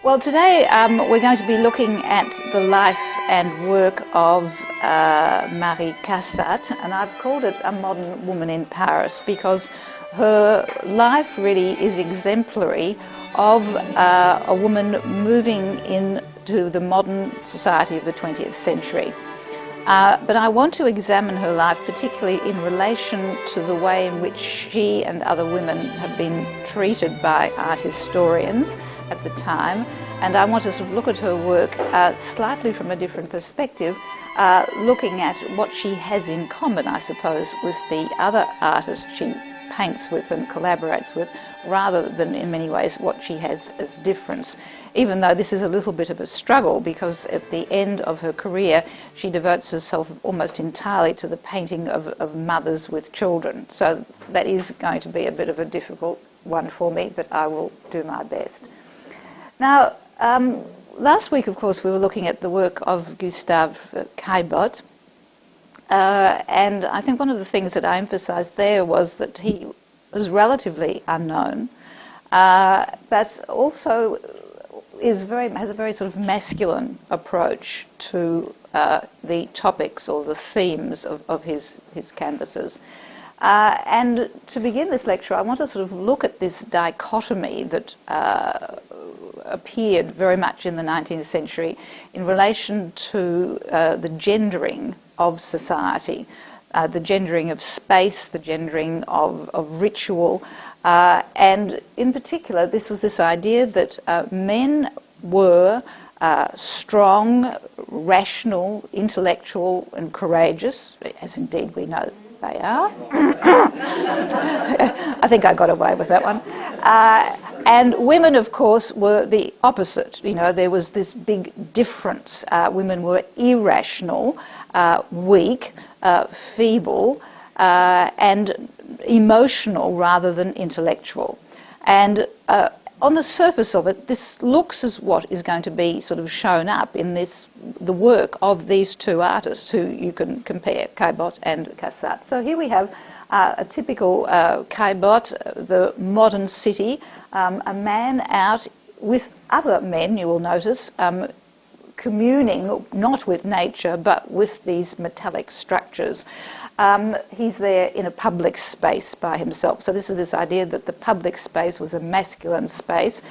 Well, today we're going to be looking at the life and work of Marie Cassatt, and I've called it A Modern Woman in Paris because her life really is exemplary of a woman moving into the modern society of the 20th century. But I want to examine her life particularly in relation to the way in which she and other women have been treated by art historians at the time, and I want to sort of look at her work slightly from a different perspective, looking at what she has in common, I suppose, with the other artists she paints with and collaborates with, rather than in many ways what she has as difference, even though this is a little bit of a struggle because at the end of her career she devotes herself almost entirely to the painting of mothers with children. So that is going to be a bit of a difficult one for me, but I will do my best. Now, last week, of course, we were looking at the work of Gustave Caillebotte, and I think one of the things that I emphasised there was that he was relatively unknown, but also has a very sort of masculine approach to the topics or the themes of his canvases. And to begin this lecture, I want to sort of look at this dichotomy that appeared very much in the 19th century in relation to the gendering of society, the gendering of space, the gendering of ritual, and in particular this was this idea that men were strong, rational, intellectual and courageous, as indeed we know they are. I think I got away with that one. And women, of course, were the opposite. You know, there was this big difference. Women were irrational, weak, feeble, and emotional rather than intellectual. And on the surface of it, this looks as what is going to be sort of shown up in the work of these two artists who you can compare, Caillebotte and Cassatt. So here we have a typical Caillebotte, the modern city, a man out with other men, you will notice, communing not with nature but with these metallic structures. He's there in a public space by himself. So this is this idea that the public space was a masculine space,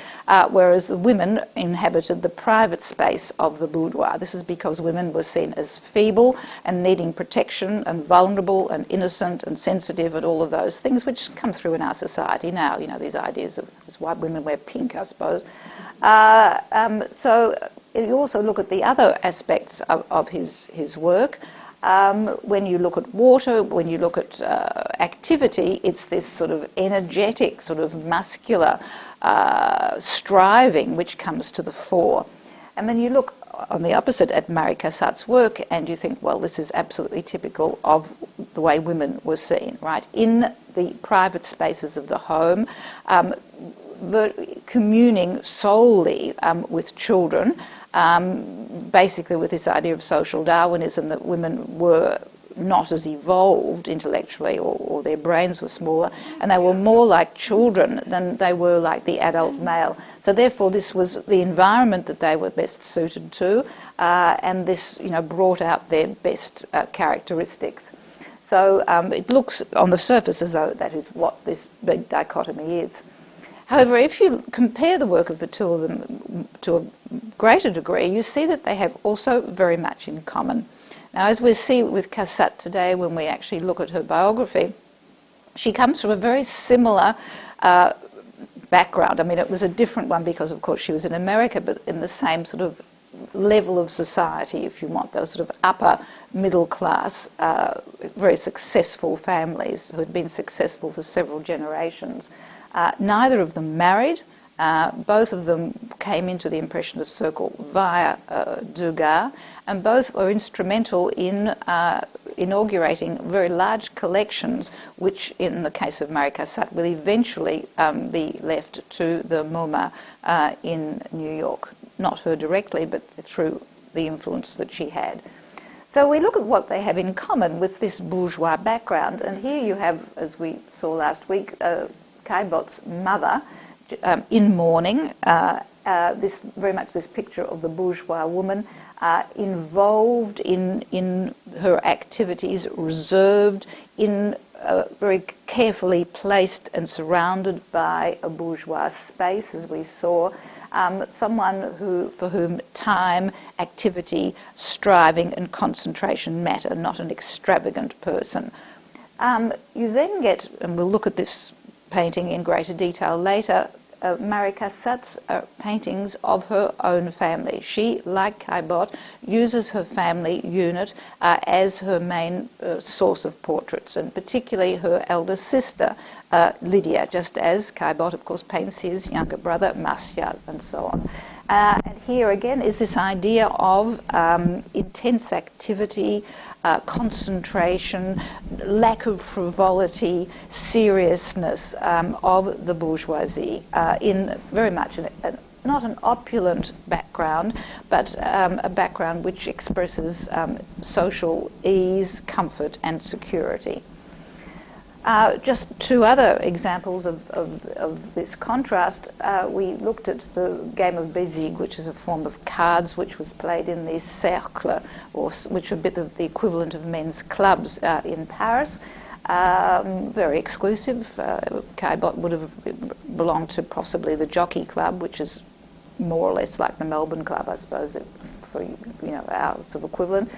whereas the women inhabited the private space of the boudoir. This is because women were seen as feeble and needing protection and vulnerable and innocent and sensitive and all of those things which come through in our society now, you know, these ideas of why women wear pink, I suppose. So you also look at the other aspects of his work. When you look at water, when you look at activity, it's this sort of energetic, sort of muscular striving which comes to the fore. And then you look on the opposite at Marie Cassatt's work and you think, well, this is absolutely typical of the way women were seen, right? In the private spaces of the home, the communing solely with children, basically with this idea of social Darwinism that women were not as evolved intellectually or their brains were smaller and they were more like children than they were like the adult male. So therefore this was the environment that they were best suited to, and this, you know, brought out their best characteristics. So it looks on the surface as though that is what this big dichotomy is. However, if you compare the work of the two of them to a greater degree, you see that they have also very much in common. Now, as we see with Cassatt today, when we actually look at her biography, she comes from a very similar background. I mean, it was a different one because, of course, she was in America, but in the same sort of level of society, if you want, those sort of upper middle class, very successful families who had been successful for several generations. Neither of them married. Both of them came into the Impressionist circle via Duga, and both were instrumental in inaugurating very large collections, which, in the case of Marie Cassatt, will eventually be left to the MoMA in New York. Not her directly, but through the influence that she had. So we look at what they have in common with this bourgeois background, and here you have, as we saw last week, Caillebotte's mother in mourning, very much this picture of the bourgeois woman involved in her activities, reserved, very carefully placed and surrounded by a bourgeois space, as we saw. Someone for whom time, activity, striving and concentration matter, not an extravagant person. You then get, and we'll look at this painting in greater detail later, Marie Cassatt's paintings of her own family. She, like Caillebotte, uses her family unit as her main source of portraits, and particularly her elder sister, Lydia, just as Caillebotte, of course, paints his younger brother, Martial, and so on. And here again is this idea of intense activity, concentration, lack of frivolity, seriousness of the bourgeoisie in very much not an opulent background, but a background which expresses social ease, comfort and security. Just two other examples of this contrast. We looked at the game of bézique, which is a form of cards which was played in these cercles, which are a bit of the equivalent of men's clubs in Paris. Very exclusive. Caillebotte would have belonged to possibly the Jockey Club, which is more or less like the Melbourne Club, I suppose, for our sort of equivalent.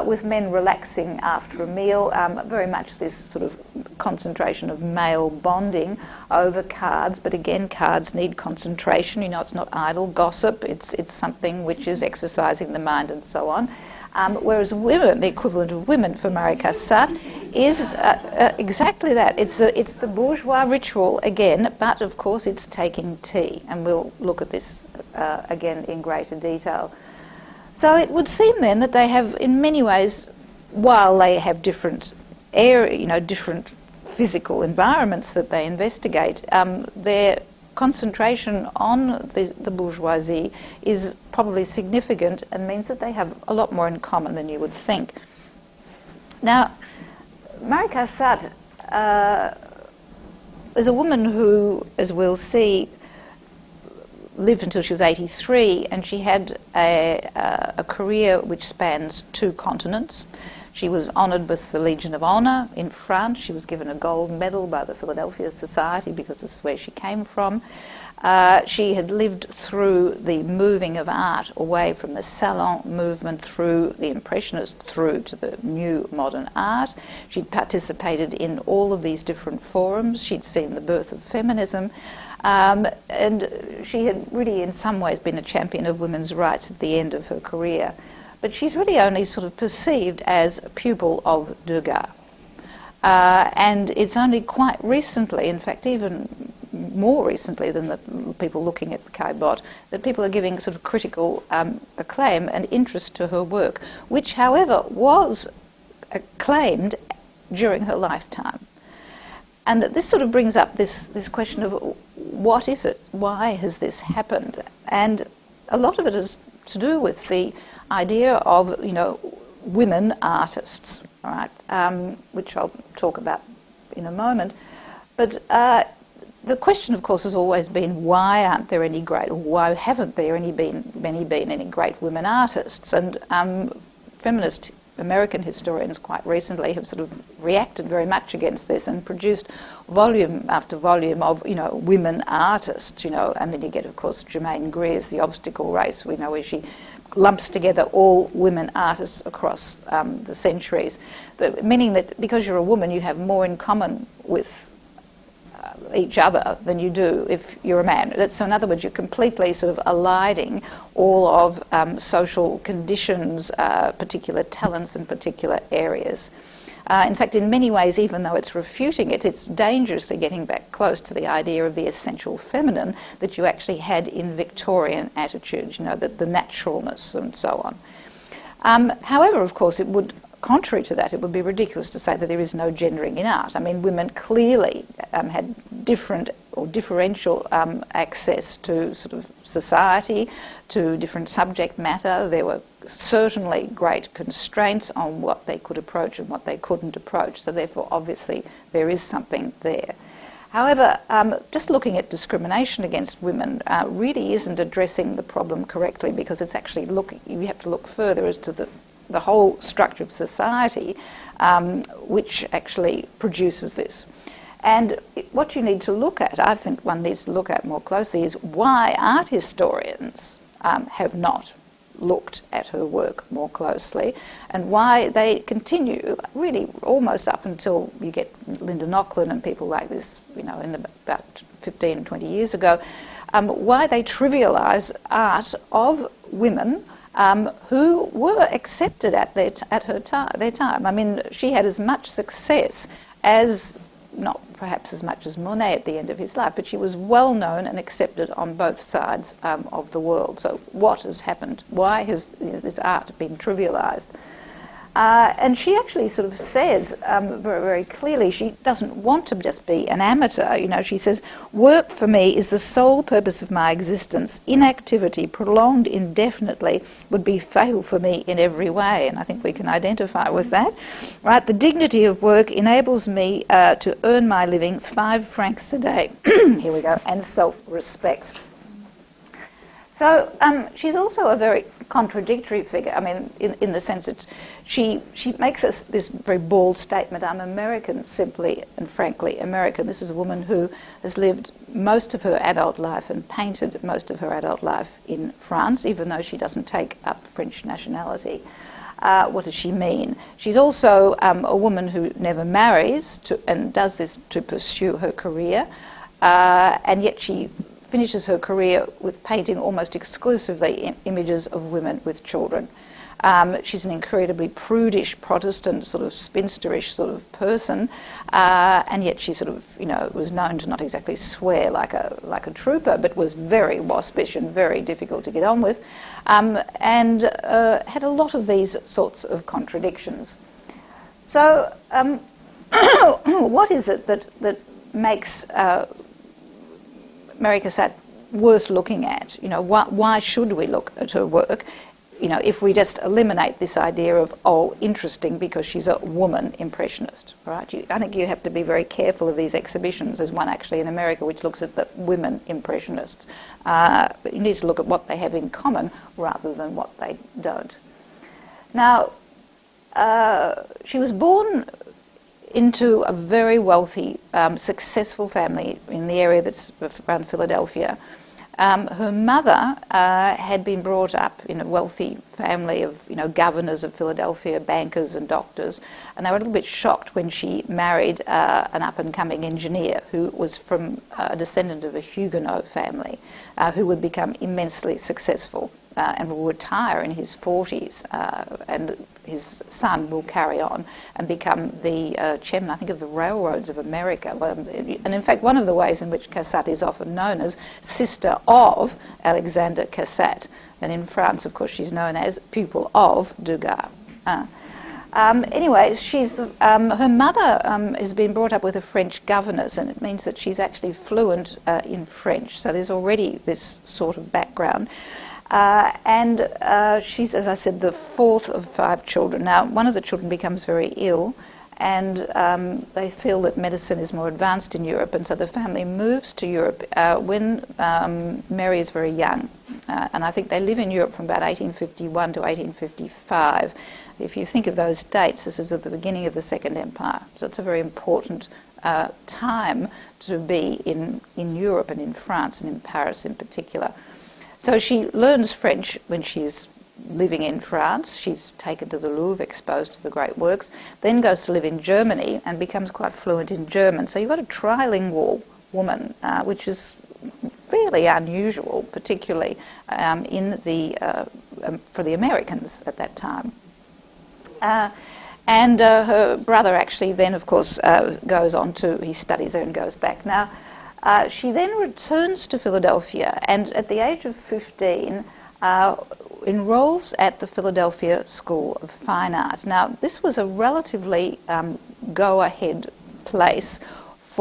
With men relaxing after a meal, very much this sort of concentration of male bonding over cards, but again, cards need concentration. It's not idle gossip, it's something which is exercising the mind and so on. Whereas women, the equivalent of women for Marie Cassatt, is exactly that. It's the bourgeois ritual again, but of course it's taking tea, and we'll look at this again in greater detail. So it would seem then that they have, in many ways, while they have different different physical environments that they investigate, their concentration on the bourgeoisie is probably significant and means that they have a lot more in common than you would think. Now, Marie Cassatt is a woman who, as we'll see, lived until she was 83, and she had a career which spans 2 continents. She was honoured with the Legion of Honour in France. She was given a gold medal by the Philadelphia Society because this is where she came from. She had lived through the moving of art away from the salon movement through the Impressionist through to the new modern art. She'd participated in all of these different forums. She'd seen the birth of feminism. And she had really in some ways been a champion of women's rights at the end of her career. But she's really only sort of perceived as a pupil of Duga. And it's only quite recently, in fact even more recently than the people looking at Caillebotte, that people are giving sort of critical acclaim and interest to her work, which however was acclaimed during her lifetime. And that this sort of brings up this question of what is it? Why has this happened? And a lot of it is to do with the idea of, women artists, right? Which I'll talk about in a moment. But the question, of course, has always been why aren't there any great, or why haven't there been any great women artists? And feminist American historians quite recently have sort of reacted very much against this and produced volume after volume of, women artists, and then you get, of course, Germaine Greer's The Obstacle Race, where she lumps together all women artists across the centuries, meaning that because you're a woman, you have more in common with each other than you do if you're a man. So in other words, you're completely sort of eliding all of social conditions, particular talents and particular areas. In fact, in many ways, even though it's refuting it, it's dangerously getting back close to the idea of the essential feminine that you actually had in Victorian attitudes, the naturalness and so on. However, of course, contrary to that, it would be ridiculous to say that there is no gendering in art. I mean, women clearly had different or differential access to sort of society, to different subject matter. There were certainly great constraints on what they could approach and what they couldn't approach. So therefore, obviously, there is something there. However, just looking at discrimination against women really isn't addressing the problem correctly, because it's actually you have to look further as to the whole structure of society which actually produces this. And what you need to look at, I think one needs to look at more closely, is why art historians have not looked at her work more closely, and why they continue, really almost up until you get Linda Nochlin and people like this, in about 15, 20 years ago, why they trivialise art of women who were accepted at their time. I mean, she had as much success as, not perhaps as much as Monet at the end of his life, but she was well known and accepted on both sides of the world. So what has happened? Why has this art been trivialised? And she actually sort of says very, very clearly she doesn't want to just be an amateur. She says, work for me is the sole purpose of my existence. Inactivity, prolonged indefinitely, would be fatal for me in every way. And I think we can identify with that. Right? The dignity of work enables me to earn my living 5 francs a day. Here we go. And self-respect. So she's also a very contradictory figure. I mean, in the sense that she makes us this very bald statement, I'm American, simply and frankly American. This is a woman who has lived most of her adult life and painted most of her adult life in France, even though she doesn't take up French nationality. What does she mean? She's also a woman who never marries and does this to pursue her career, and yet she finishes her career with painting almost exclusively images of women with children. She's an incredibly prudish Protestant, sort of spinsterish sort of person, and yet she sort of, was known to not exactly swear like a trooper, but was very waspish and very difficult to get on with, and had a lot of these sorts of contradictions. So, what is it that makes Mary Cassatt worth looking at? Why should we look at her work? If we just eliminate this idea of, interesting because she's a woman impressionist, right? I think you have to be very careful of these exhibitions. There's one actually in America which looks at the women impressionists. But you need to look at what they have in common rather than what they don't. Now, she was born into a very wealthy, successful family in the area that's around Philadelphia. Her mother had been brought up in a wealthy family of, governors of Philadelphia, bankers and doctors, and they were a little bit shocked when she married an up-and-coming engineer who was from a descendant of a Huguenot family, who would become immensely successful and will retire in his 40s, and his son will carry on and become the chairman, I think, of the Railroads of America. And in fact, one of the ways in which Cassatt is often known as sister of Alexander Cassatt, and in France, of course, she's known as pupil of Duga. Anyway, her mother has been brought up with a French governess, and it means that she's actually fluent in French. So there's already this sort of background. And she's, as I said, the 4th of 5 children. Now, one of the children becomes very ill, and they feel that medicine is more advanced in Europe, and so the family moves to Europe when Mary is very young. And I think they live in Europe from about 1851 to 1855. If you think of those dates, this is at the beginning of the Second Empire, so it's a very important time to be in Europe and in France and in Paris in particular. So she learns French when she's living in France. She's taken to the Louvre, exposed to the great works, then goes to live in Germany and becomes quite fluent in German. So you've got a trilingual woman, which is fairly unusual, particularly for the Americans at that time. And her brother actually then, of course, goes on he studies there and goes back. Now, she then returns to Philadelphia, and at the age of 15 enrolls at the Philadelphia School of Fine Art. Now, this was a relatively go-ahead place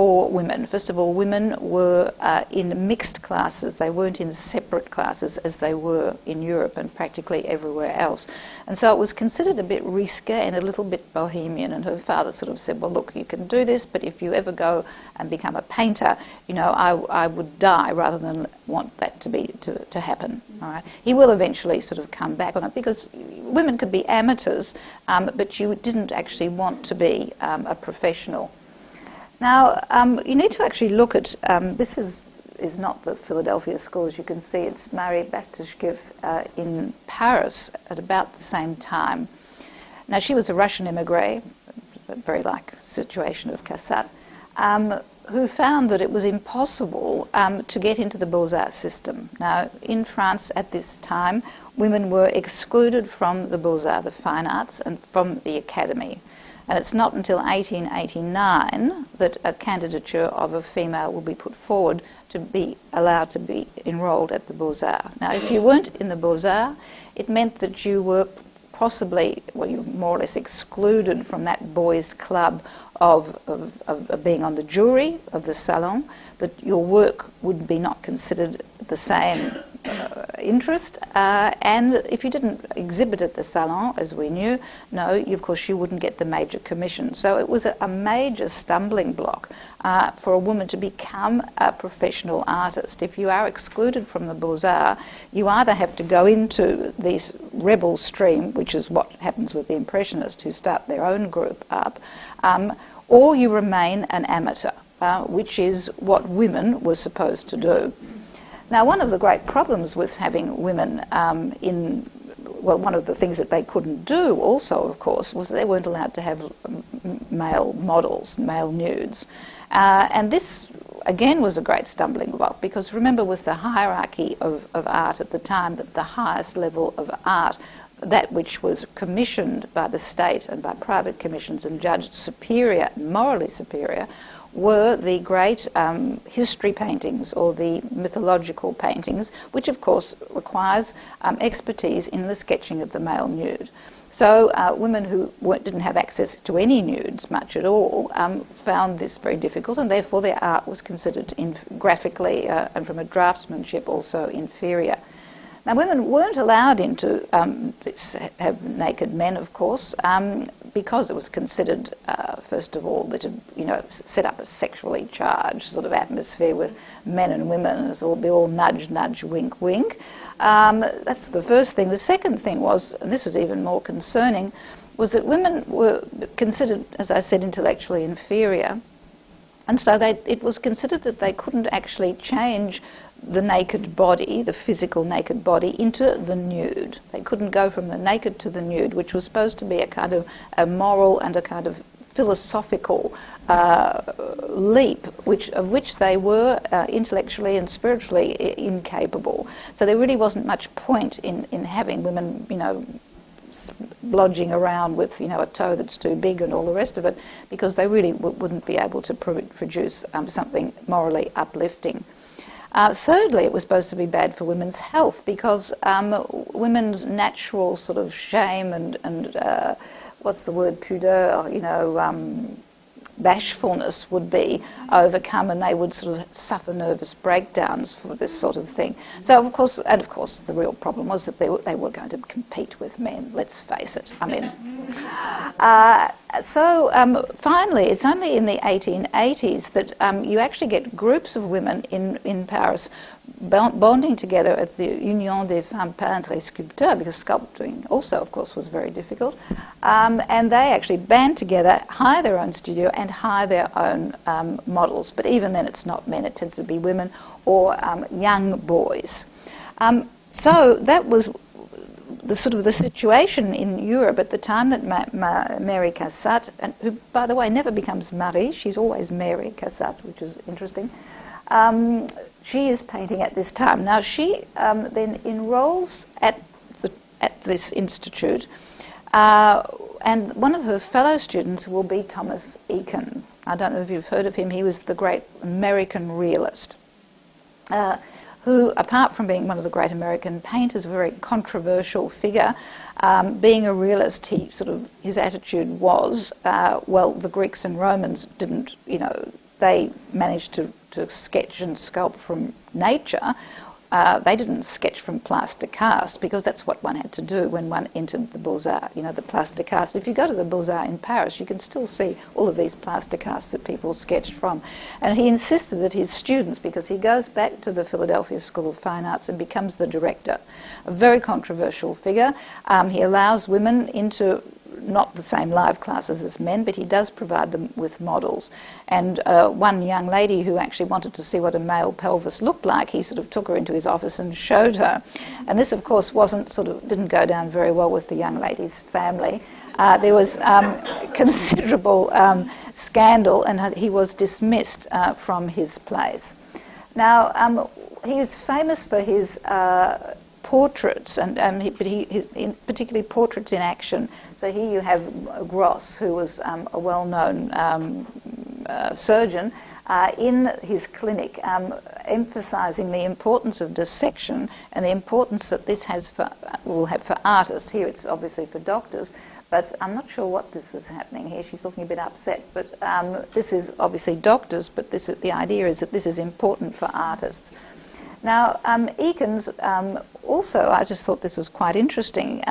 for women. First of all, women were in mixed classes. They weren't in separate classes as they were in Europe and practically everywhere else. And so it was considered a bit risque and a little bit bohemian. And her father sort of said, well, look, you can do this, but if you ever go and become a painter, you know, I would die rather than want that to happen. All right. He will eventually sort of come back on it, because women could be amateurs, but you didn't actually want to be a professional. Now, you need to actually look at, this is not the Philadelphia School, as you can see. It's Marie Bastishkev in Paris at about the same time. Now, she was a Russian émigré, very like the situation of Cassatt, who found that it was impossible to get into the Beaux-Arts system. Now, in France at this time, women were excluded from the Beaux-Arts, the fine arts, and from the academy. And it's not until 1889 that a candidature of a female will be put forward to be allowed to be enrolled at the Beaux-Arts. Now, if you weren't in the Beaux-Arts, it meant that you were possibly, well, you were more or less excluded from that boys' club of being on the jury of the salon, that your work would be not considered the same interest, and if you didn't exhibit at the salon, as we knew, of course you wouldn't get the major commission. So it was a major stumbling block for a woman to become a professional artist. If you are excluded from the Beaux-Arts, you either have to go into this rebel stream, which is what happens with the Impressionists who start their own group up, or you remain an amateur, which is what women were supposed to do. Now, one of the great problems with having women one of the things that they couldn't do also, of course, was they weren't allowed to have male models, male nudes. And this, again, was a great stumbling block, because remember, with the hierarchy of art at the time, that the highest level of art, that which was commissioned by the state and by private commissions and judged superior, morally superior, were the great history paintings or the mythological paintings, which of course requires expertise in the sketching of the male nude. So women who didn't have access to any nudes much at all found this very difficult, and therefore their art was considered graphically and from a draftsmanship also inferior. Now, women weren't allowed into have naked men, of course, because it was considered, first of all, that it set up a sexually charged sort of atmosphere with men and women, as all nudge, nudge, wink, wink. That's the first thing. The second thing was, and this was even more concerning, was that women were considered, as I said, intellectually inferior, and so it was considered that they couldn't actually change the naked body, the physical naked body, into the nude. They couldn't go from the naked to the nude, which was supposed to be a kind of a moral and a kind of philosophical leap, of which they were intellectually and spiritually incapable. So there really wasn't much point in having women, blodging around with, a toe that's too big and all the rest of it, because they really wouldn't be able to produce something morally uplifting. Thirdly, it was supposed to be bad for women's health, because women's natural sort of shame and what's the word, pudeur, bashfulness would be overcome, and they would sort of suffer nervous breakdowns for this sort of thing. So, of course, the real problem was that they were going to compete with men, let's face it. I mean, finally, it's only in the 1880s that you actually get groups of women in Paris bonding together at the Union des Femmes Peintres et Sculpteurs, because sculpting also, of course, was very difficult. And they actually band together, hire their own studio and hire their own models. But even then, it's not men, it tends to be women or young boys. So that was the sort of the situation in Europe at the time that Mary Cassatt, and who, by the way, never becomes Marie, she's always Mary Cassatt, which is interesting. She is painting at this time. Now, she then enrolls at this institute, and one of her fellow students will be Thomas Eakins. I don't know if you've heard of him. He was the great American realist, who, apart from being one of the great American painters, a very controversial figure. Being a realist, his attitude was, well, the Greeks and Romans didn't, they managed to sketch and sculpt from nature. They didn't sketch from plaster cast, because that's what one had to do when one entered the Beaux-Arts, the plaster cast. If you go to the Beaux-Arts in Paris, you can still see all of these plaster casts that people sketched from. And he insisted that his students, because he goes back to the Philadelphia School of Fine Arts and becomes the director, a very controversial figure. He allows women into not the same live classes as men, but he does provide them with models. And one young lady who actually wanted to see what a male pelvis looked like, he sort of took her into his office and showed her. And this, of course, didn't go down very well with the young lady's family. There was considerable scandal, and he was dismissed from his place. Now, he was famous for his portraits, particularly portraits in action. So here you have Gross, who was a well-known surgeon, in his clinic, emphasising the importance of dissection and the importance that this will have for artists. Here it's obviously for doctors, but I'm not sure what this is happening here. She's looking a bit upset, but this is obviously doctors, but the idea is that this is important for artists. Now, Eakins also, I just thought this was quite interesting,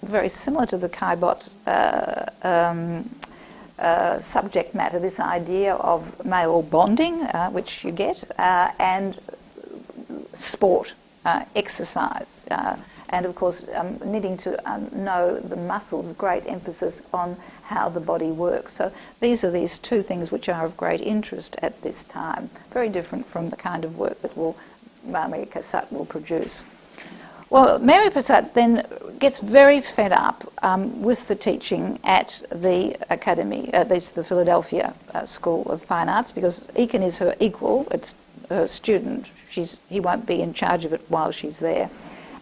very similar to the Caillebotte subject matter, this idea of male bonding, which you get, and sport, exercise, and of course needing to know the muscles, with great emphasis on how the body works. So these are these two things which are of great interest at this time, very different from the kind of work that Mary Cassatt will produce. Well, Mary Cassatt then gets very fed up with the teaching at the academy, at least the Philadelphia School of Fine Arts, because Eakin is her equal, it's her student. He won't be in charge of it while she's there.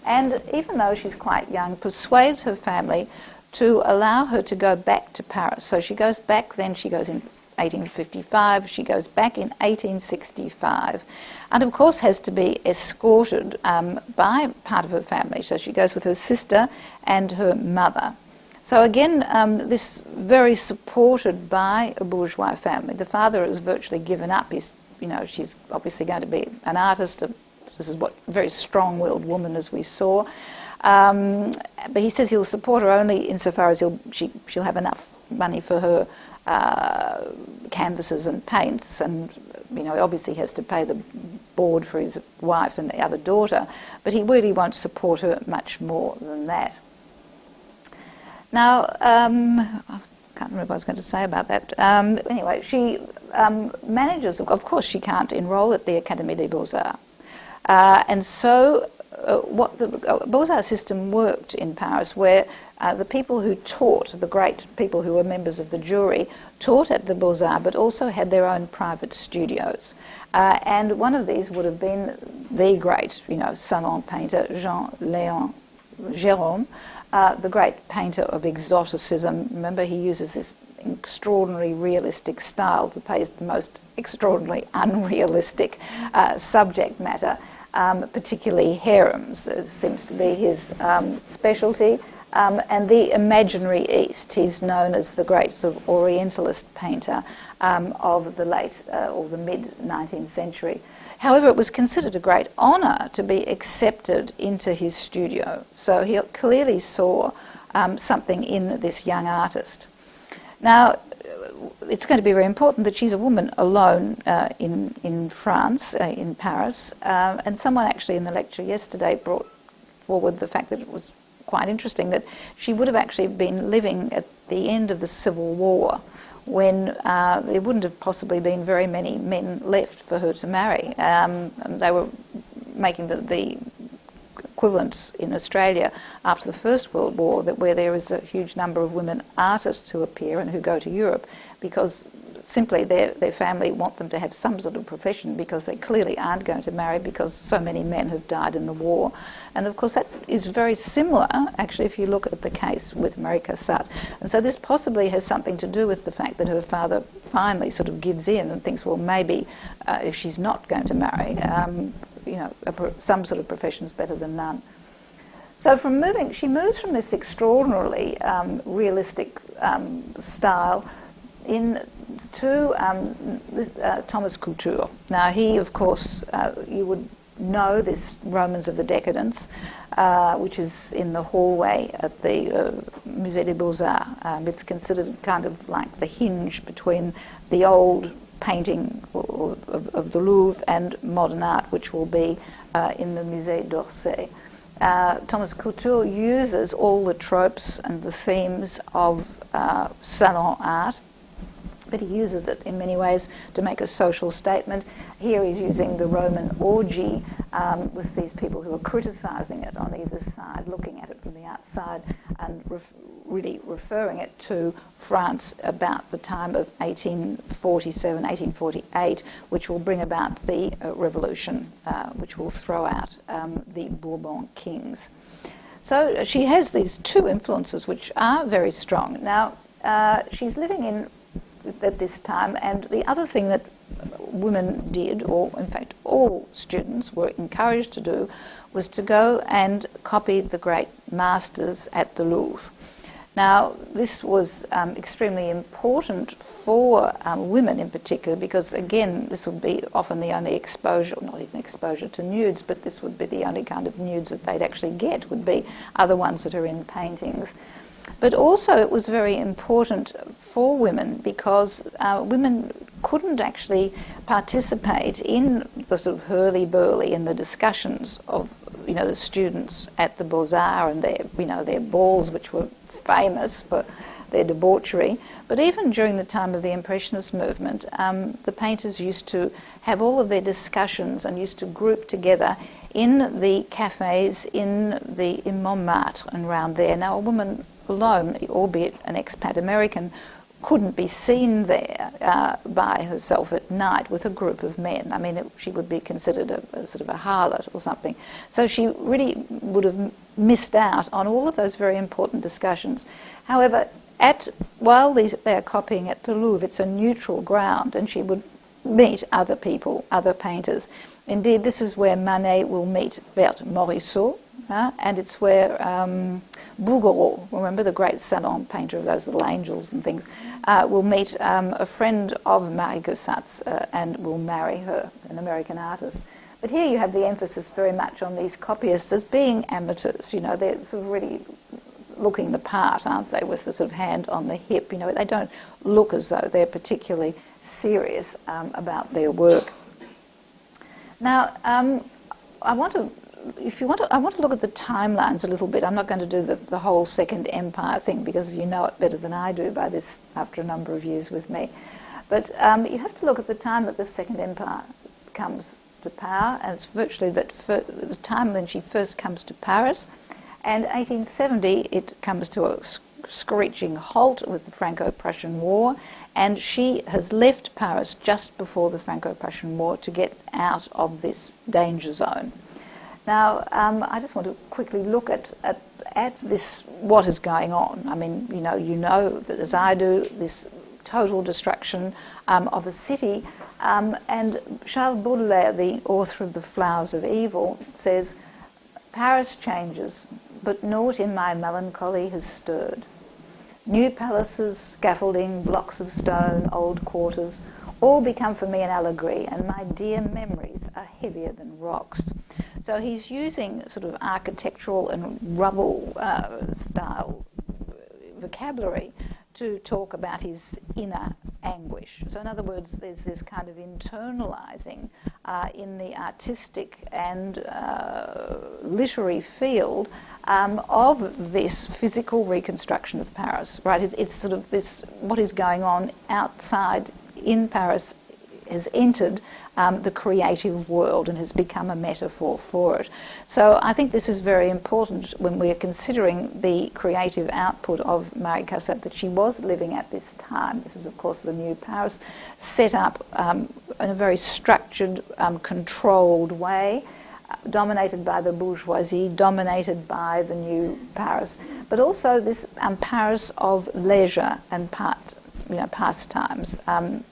And even though she's quite young, persuades her family to allow her to go back to Paris. So she goes back then, she goes in 1855, she goes back in 1865, and of course has to be escorted by part of her family. So she goes with her sister and her mother. So again, this very supported by a bourgeois family. The father has virtually given up. She's obviously going to be an artist. This is what very strong-willed woman, as we saw. But he says he'll support her only insofar as she'll have enough money for her canvases and paints, and he obviously has to pay the board for his wife and the other daughter, but he really won't support her much more than that. Now, I can't remember what I was going to say about that. Anyway, she manages, of course she can't enrol at the Académie des Beaux-Arts, and so what the Beaux-Arts system worked in Paris, where the people who taught, the great people who were members of the jury, taught at the Beaux-Arts, but also had their own private studios. And one of these would have been the great, salon painter, Jean Léon Gerome, the great painter of exoticism. Remember, he uses this extraordinary realistic style to paint the most extraordinarily unrealistic subject matter, particularly harems. It seems to be his specialty. And the imaginary East. He's known as the great sort of Orientalist painter of the late or the mid-19th century. However, it was considered a great honour to be accepted into his studio. So he clearly saw something in this young artist. Now, it's going to be very important that she's a woman alone in France, in Paris, and someone actually in the lecture yesterday brought forward the fact that it was quite interesting that she would have actually been living at the end of the Civil War, when there wouldn't have possibly been very many men left for her to marry. And they were making the equivalents in Australia after the First World War, where there is a huge number of women artists who appear and who go to Europe because simply their family want them to have some sort of profession, because they clearly aren't going to marry because so many men have died in the war. And of course that is very similar, actually, if you look at the case with Mary Cassatt. And so this possibly has something to do with the fact that her father finally sort of gives in and thinks, well, maybe if she's not going to marry, some sort of profession is better than none. So she moves from this extraordinarily realistic style Thomas Couture. Now he, of course, you would know this Romans of the Decadence, which is in the hallway at the Musée des Beaux-Arts. It's considered kind of like the hinge between the old painting of the Louvre and modern art, which will be in the Musée d'Orsay. Thomas Couture uses all the tropes and the themes of salon art, but he uses it in many ways to make a social statement. Here he's using the Roman orgy with these people who are criticising it on either side, looking at it from the outside and really referring it to France about the time of 1847, 1848, which will bring about the revolution, which will throw out the Bourbon kings. So she has these two influences which are very strong. Now, she's living in at this time, and the other thing that women did, or in fact all students were encouraged to do, was to go and copy the great masters at the Louvre. Now, this was extremely important for women in particular, because again, this would be often the only exposure, not even exposure to nudes, but this would be the only kind of nudes that they'd actually get, would be other ones that are in paintings. But also it was very important for women because women couldn't actually participate in the sort of hurly-burly in the discussions of, the students at the Beaux-Arts and their balls, which were famous for their debauchery. But even during the time of the Impressionist movement, the painters used to have all of their discussions and used to group together in the cafes in Montmartre and around there. Now, a woman alone, albeit an expat American, couldn't be seen there by herself at night with a group of men. I mean, she would be considered a sort of a harlot or something. So she really would have missed out on all of those very important discussions. However, while they are copying at the Louvre, it's a neutral ground, and she would meet other people, other painters. Indeed, this is where Manet will meet Berthe Morisot, and it's where Bouguereau, remember the great salon painter of those little angels and things, will meet a friend of Marie Cassatt's and will marry her, an American artist. But here you have the emphasis very much on these copyists as being amateurs. They're sort of really looking the part, aren't they, with the sort of hand on the hip. They don't look as though they're particularly serious about their work. Now, I want to look at the timelines a little bit. I'm not going to do the whole Second Empire thing because you know it better than I do by this after a number of years with me. But you have to look at the time that the Second Empire comes to power, and it's virtually the time when she first comes to Paris. And 1870, it comes to a screeching halt with the Franco-Prussian War, and she has left Paris just before the Franco-Prussian War to get out of this danger zone. Now, I just want to quickly look at this, what is going on. I mean, you know that as I do, this total destruction of a city. And Charles Baudelaire, the author of The Flowers of Evil, says, "Paris changes, but naught in my melancholy has stirred. New palaces, scaffolding, blocks of stone, old quarters, all become for me an allegory, and my dear memories are heavier than rocks." So he's using sort of architectural and rubble style vocabulary to talk about his inner anguish. So in other words, there's this kind of internalizing in the artistic and literary field of this physical reconstruction of Paris, right? It's sort of this, what is going on outside in Paris has entered the creative world and has become a metaphor for it. So I think this is very important when we're considering the creative output of Marie Cassatt, that she was living at this time. This is, of course, the new Paris, set up in a very structured, controlled way, dominated by the bourgeoisie, dominated by the new Paris, but also this Paris of leisure and pastimes,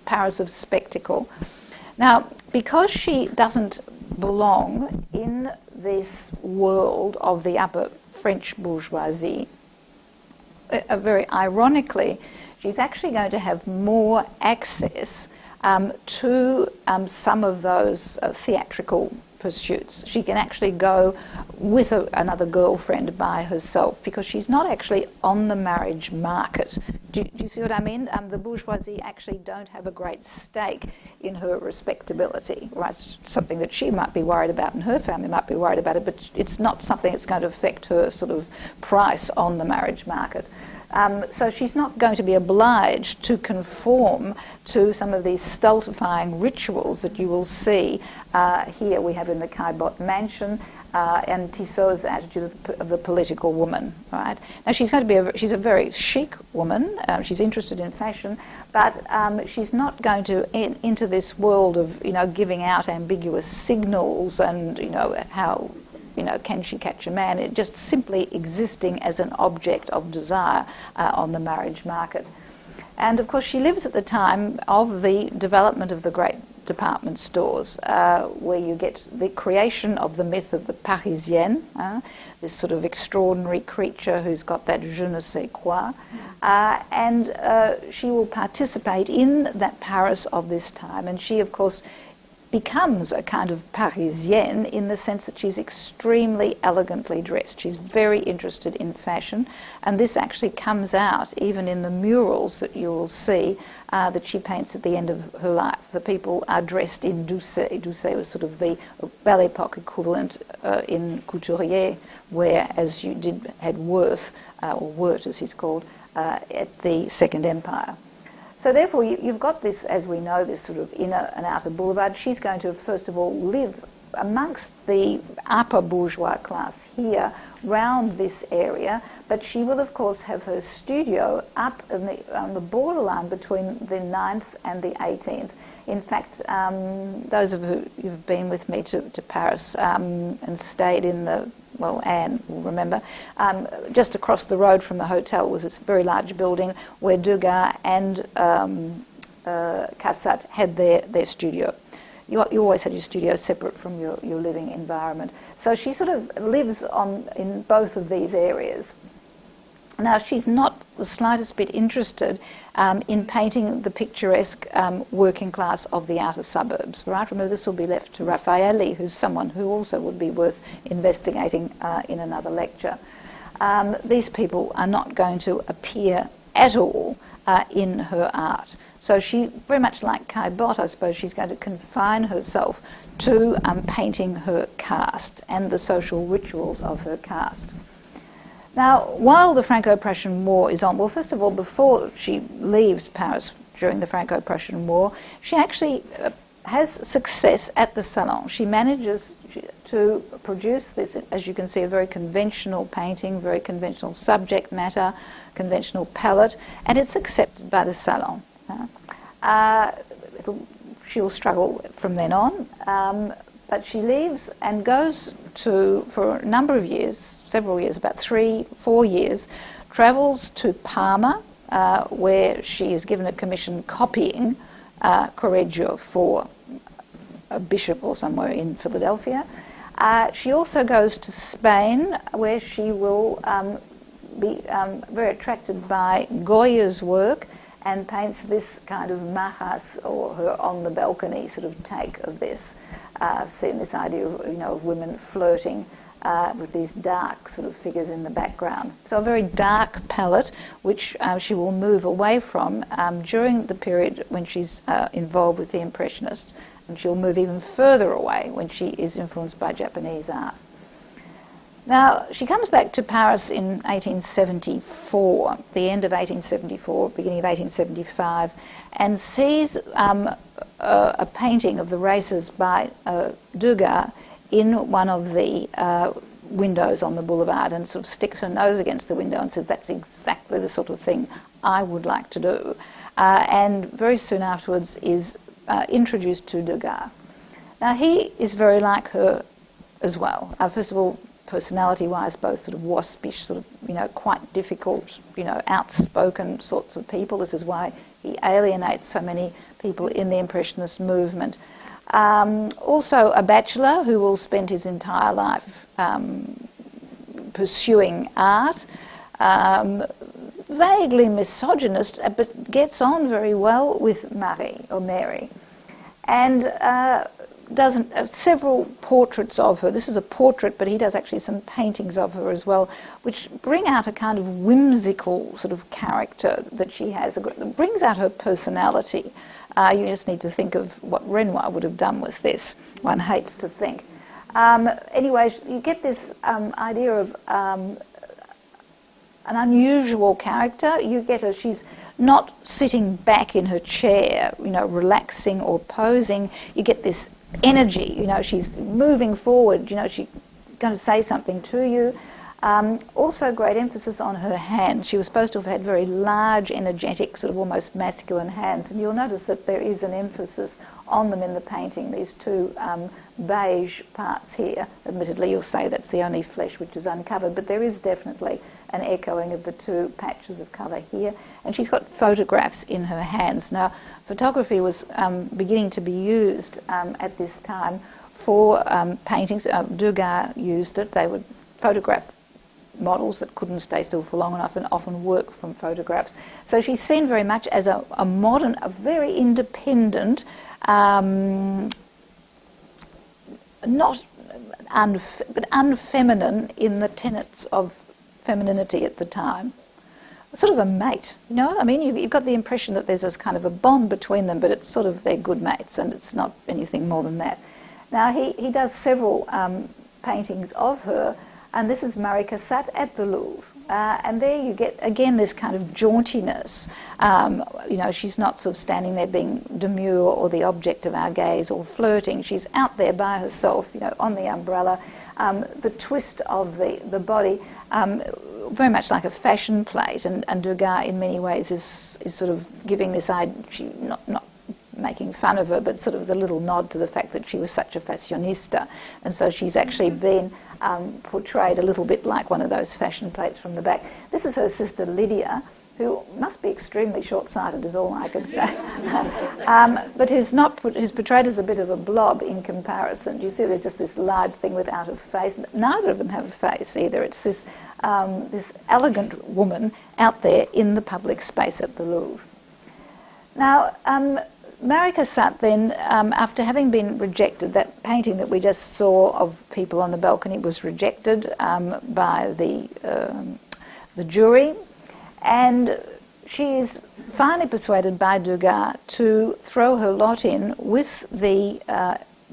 Paris of spectacle. Now, because she doesn't belong in this world of the upper French bourgeoisie, very ironically, she's actually going to have more access to some of those theatrical pursuits. She can actually go with another girlfriend by herself because she's not actually on the marriage market. Do you see what I mean? The bourgeoisie actually don't have a great stake in her respectability, right? It's something that she might be worried about and her family might be worried about it, but it's not something that's going to affect her sort of price on the marriage market. So she's not going to be obliged to conform to some of these stultifying rituals that you will see here we have in the Caillebotte mansion and Tissot's attitude of the political woman, right? Now she's going to be she's a very chic woman. She's interested in fashion, but she's not going to into this world of giving out ambiguous signals and how. Can she catch a man? It just simply existing as an object of desire on the marriage market. And of course she lives at the time of the development of the great department stores, where you get the creation of the myth of the Parisienne, this sort of extraordinary creature who's got that je ne sais quoi, and she will participate in that Paris of this time, and she of course becomes a kind of Parisienne in the sense that she's extremely elegantly dressed. She's very interested in fashion, and this actually comes out even in the murals that you will see that she paints at the end of her life. The people are dressed in doucet. Doucet was sort of the Belle Époque equivalent in couturier, where as you had Worth, or Wirt as he's called, at the Second Empire. So therefore, you've got this, as we know, this sort of inner and outer boulevard. She's going to, first of all, live amongst the upper bourgeois class here, round this area, but she will, of course, have her studio up on the borderline between the 9th and the 18th. In fact, those of you who've been with me to Paris and stayed in the, well, Anne will remember, just across the road from the hotel was this very large building where Duga and Cassatt had their studio. You always had your studio separate from your living environment. So she sort of lives in both of these areas. Now, she's not the slightest bit interested in painting the picturesque working class of the outer suburbs, right? Remember, this will be left to Raffaelli, who's someone who also would be worth investigating in another lecture. These people are not going to appear at all in her art. So she, very much like Caillebotte, I suppose, she's going to confine herself to painting her caste and the social rituals of her caste. Now, while the Franco-Prussian War is on, well, first of all, before she leaves Paris during the Franco-Prussian War, she actually has success at the Salon. She manages to produce this, as you can see, a very conventional painting, very conventional subject matter, conventional palette, and it's accepted by the Salon. She'll struggle from then on, but she leaves and goes for a number of years, several years, about 3-4 years, travels to Parma, where she is given a commission copying Correggio for a bishop or somewhere in Philadelphia. She also goes to Spain, where she will be very attracted by Goya's work and paints this kind of majas, or her on the balcony sort of take of this, seeing this idea of, of women flirting with these dark sort of figures in the background. So a very dark palette, which she will move away from during the period when she's involved with the Impressionists, and she'll move even further away when she is influenced by Japanese art. Now, she comes back to Paris in 1874, the end of 1874, beginning of 1875, and sees a painting of the races by Duga in one of the windows on the boulevard, and sort of sticks her nose against the window and says, that's exactly the sort of thing I would like to do. And very soon afterwards is introduced to Degas. Now, he is very like her as well. First of all, personality-wise, both sort of waspish, sort of, quite difficult, outspoken sorts of people. This is why he alienates so many people in the Impressionist movement. Also a bachelor who will spend his entire life pursuing art. vaguely misogynist, but gets on very well with Mary. And does several portraits of her. This is a portrait, but he does actually some paintings of her as well, which bring out a kind of whimsical sort of character that she has. It brings out her personality. You just need to think of what Renoir would have done with this. One hates to think. Anyway, you get this idea of an unusual character. You get her, she's not sitting back in her chair, relaxing or posing. You get this energy, she's moving forward, she's going to say something to you. Also great emphasis on her hands. She was supposed to have had very large, energetic, sort of almost masculine hands, and you'll notice that there is an emphasis on them in the painting, these two beige parts here. Admittedly, you'll say that's the only flesh which is uncovered, but there is definitely an echoing of the two patches of colour here. And she's got photographs in her hands. Now, photography was beginning to be used at this time for paintings. Duga used it. They would photograph models that couldn't stay still for long enough and often work from photographs. So she's seen very much as a modern, a very independent, but unfeminine in the tenets of femininity at the time. Sort of a mate, I mean, you've got the impression that there's this kind of a bond between them, but it's sort of they're good mates, and it's not anything more than that. Now, he does several paintings of her, and this is Marie Cassatt at the Louvre. And there you get, again, this kind of jauntiness. She's not sort of standing there being demure or the object of our gaze or flirting. She's out there by herself, on the umbrella. The twist of the body, very much like a fashion plate, and Degas in many ways is sort of giving this idea, not making fun of her, but sort of a little nod to the fact that she was such a fashionista, and so she's actually been portrayed a little bit like one of those fashion plates from the back. This is her sister Lydia, who must be extremely short-sighted is all I could say, but who's portrayed as a bit of a blob in comparison. Do you see there's just this large thing without a face? Neither of them have a face either. It's this elegant woman out there in the public space at the Louvre. Now, Marie Cassatt then, after having been rejected, that painting that we just saw of people on the balcony was rejected by the jury, and she is finally persuaded by Duga to throw her lot in with the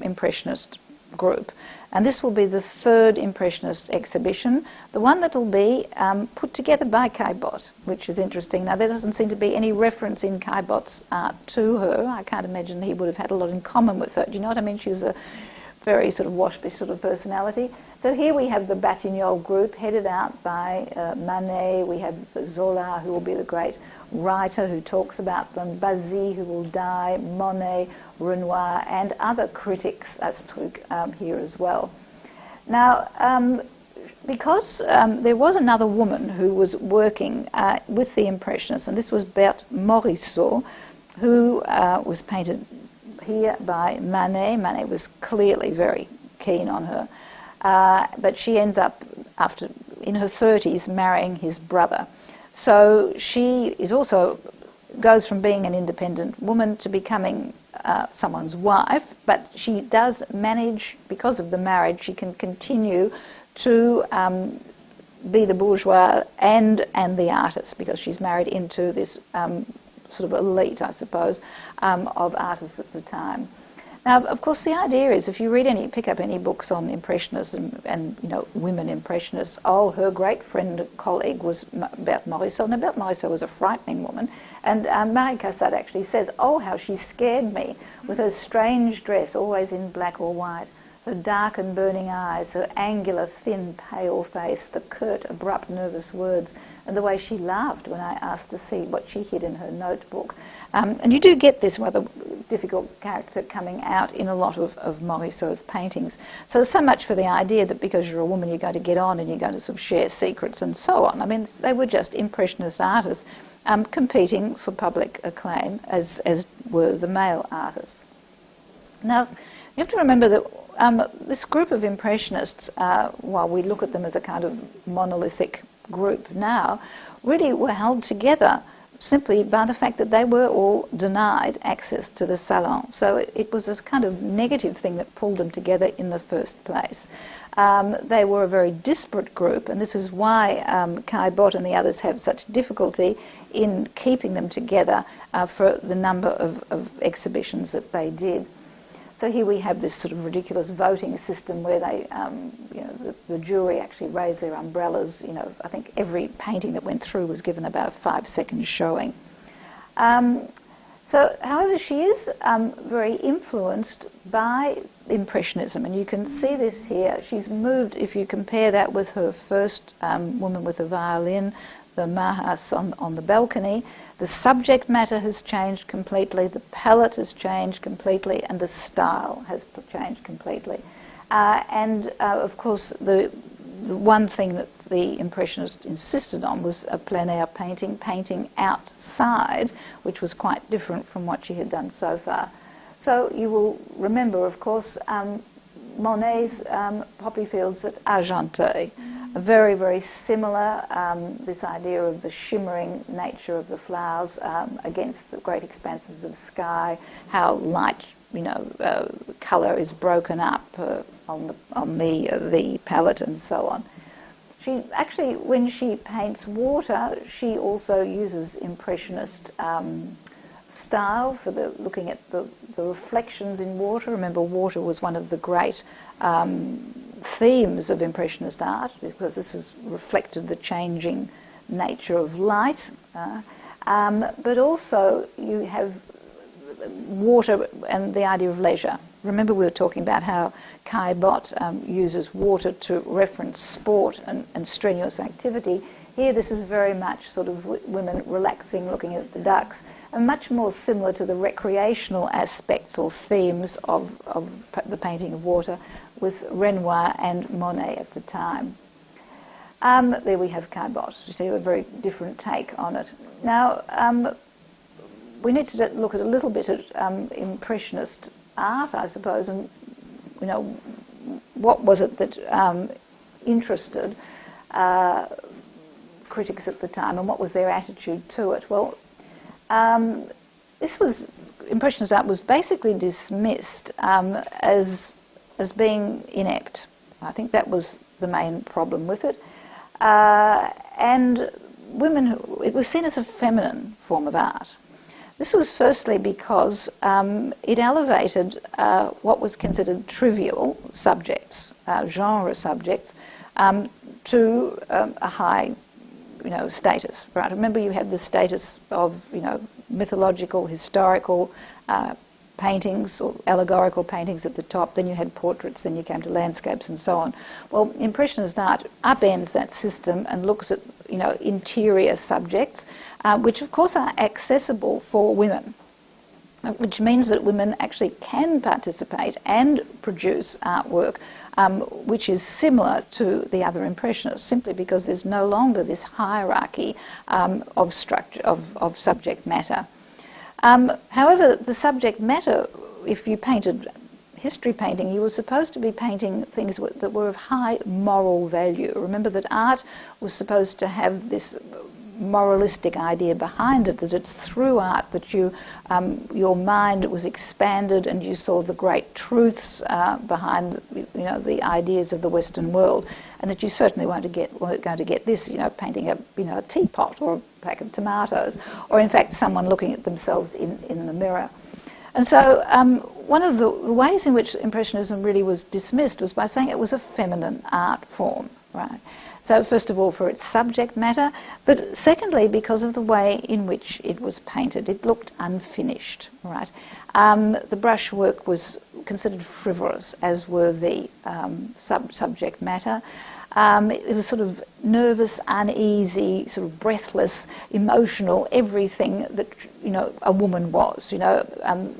Impressionist group. And this will be the third Impressionist exhibition, the one that will be put together by Caillebotte, which is interesting. Now, there doesn't seem to be any reference in Caillebotte's art to her. I can't imagine he would have had a lot in common with her. Do you know what I mean? She was a very sort of waspish sort of personality. So here we have the Batignolles group headed out by Manet. We have Zola, who will be the great writer who talks about them, Bazy, who will die, Monet, Renoir, and other critics, Astruc, here as well. Now, because there was another woman who was working with the Impressionists, and this was Berthe Morisot, who was painted here by Manet. Manet was clearly very keen on her, but she ends up, in her 30s, marrying his brother. So she is also goes from being an independent woman to becoming someone's wife, but she does manage, because of the marriage, she can continue to be the bourgeois and the artist, because she's married into this sort of elite, I suppose, of artists at the time. Now, of course, the idea is, if you pick up any books on Impressionism and women Impressionists, her great friend and colleague was Berthe Morisot. Now, Berthe Morisot was a frightening woman, and Marie Cassatt actually says, how she scared me with her strange dress, always in black or white, her dark and burning eyes, her angular, thin, pale face, the curt, abrupt, nervous words, and the way she laughed when I asked to see what she hid in her notebook. And you do get this rather difficult character coming out in a lot of Morisot's paintings. So much for the idea that because you're a woman you're going to get on and you're going to sort of share secrets and so on. I mean, they were just Impressionist artists competing for public acclaim, as were the male artists. Now, you have to remember that this group of Impressionists, while we look at them as a kind of monolithic group now, really were held together simply by the fact that they were all denied access to the salon. So it was this kind of negative thing that pulled them together in the first place. They were a very disparate group, and this is why Caillebotte and the others have such difficulty in keeping them together for the number of exhibitions that they did. So here we have this sort of ridiculous voting system where they, the jury actually raised their umbrellas. I think every painting that went through was given about a 5-second showing. However, she is very influenced by Impressionism, and you can see this here. She's moved, if you compare that with her first Woman with a Violin, the Mahas on the balcony, the subject matter has changed completely, the palette has changed completely, and the style has changed completely. Of course, the one thing that the Impressionists insisted on was a plein air painting outside, which was quite different from what she had done so far. So you will remember, of course, Monet's poppy fields at Argenteuil. Very, very similar, this idea of the shimmering nature of the flowers against the great expanses of sky, how light, colour is broken up on the palette and so on. She actually, when she paints water, she also uses Impressionist style for looking at the reflections in water. Remember, water was one of the great themes of Impressionist art, because this has reflected the changing nature of light. But also you have water and the idea of leisure. Remember, we were talking about how Caillebotte uses water to reference sport and strenuous activity. Here this is very much sort of women relaxing, looking at the ducks, and much more similar to the recreational aspects or themes of the painting of water with Renoir and Monet at the time. There we have Caillebotte. You see a very different take on it. Now, we need to look at a little bit at Impressionist art, I suppose, and what was it that interested critics at the time, and what was their attitude to it? Well, Impressionist art was basically dismissed as being inept. I think that was the main problem with it. And it was seen as a feminine form of art. This was firstly because it elevated what was considered trivial subjects, genre subjects, to a high, status. Right? Remember, you had the status of, mythological, historical paintings or allegorical paintings at the top. Then you had portraits. Then you came to landscapes and so on. Well, Impressionist art upends that system and looks at, interior subjects, which of course are accessible for women, which means that women actually can participate and produce artwork which is similar to the other Impressionists, simply because there's no longer this hierarchy of structure, of subject matter. However, the subject matter, if you painted history painting, you were supposed to be painting things that were of high moral value. Remember that art was supposed to have this moralistic idea behind it, that it's through art that your mind was expanded and you saw the great truths behind the ideas of the Western world, and that you certainly weren't going to get this painting a teapot or a pack of tomatoes, or in fact someone looking at themselves in the mirror. And so one of the ways in which Impressionism really was dismissed was by saying it was a feminine art form, right? So first of all, for its subject matter, but secondly, because of the way in which it was painted. It looked unfinished, right? The brushwork was considered frivolous, as were the subject matter. It was sort of nervous, uneasy, sort of breathless, emotional, everything that a woman was.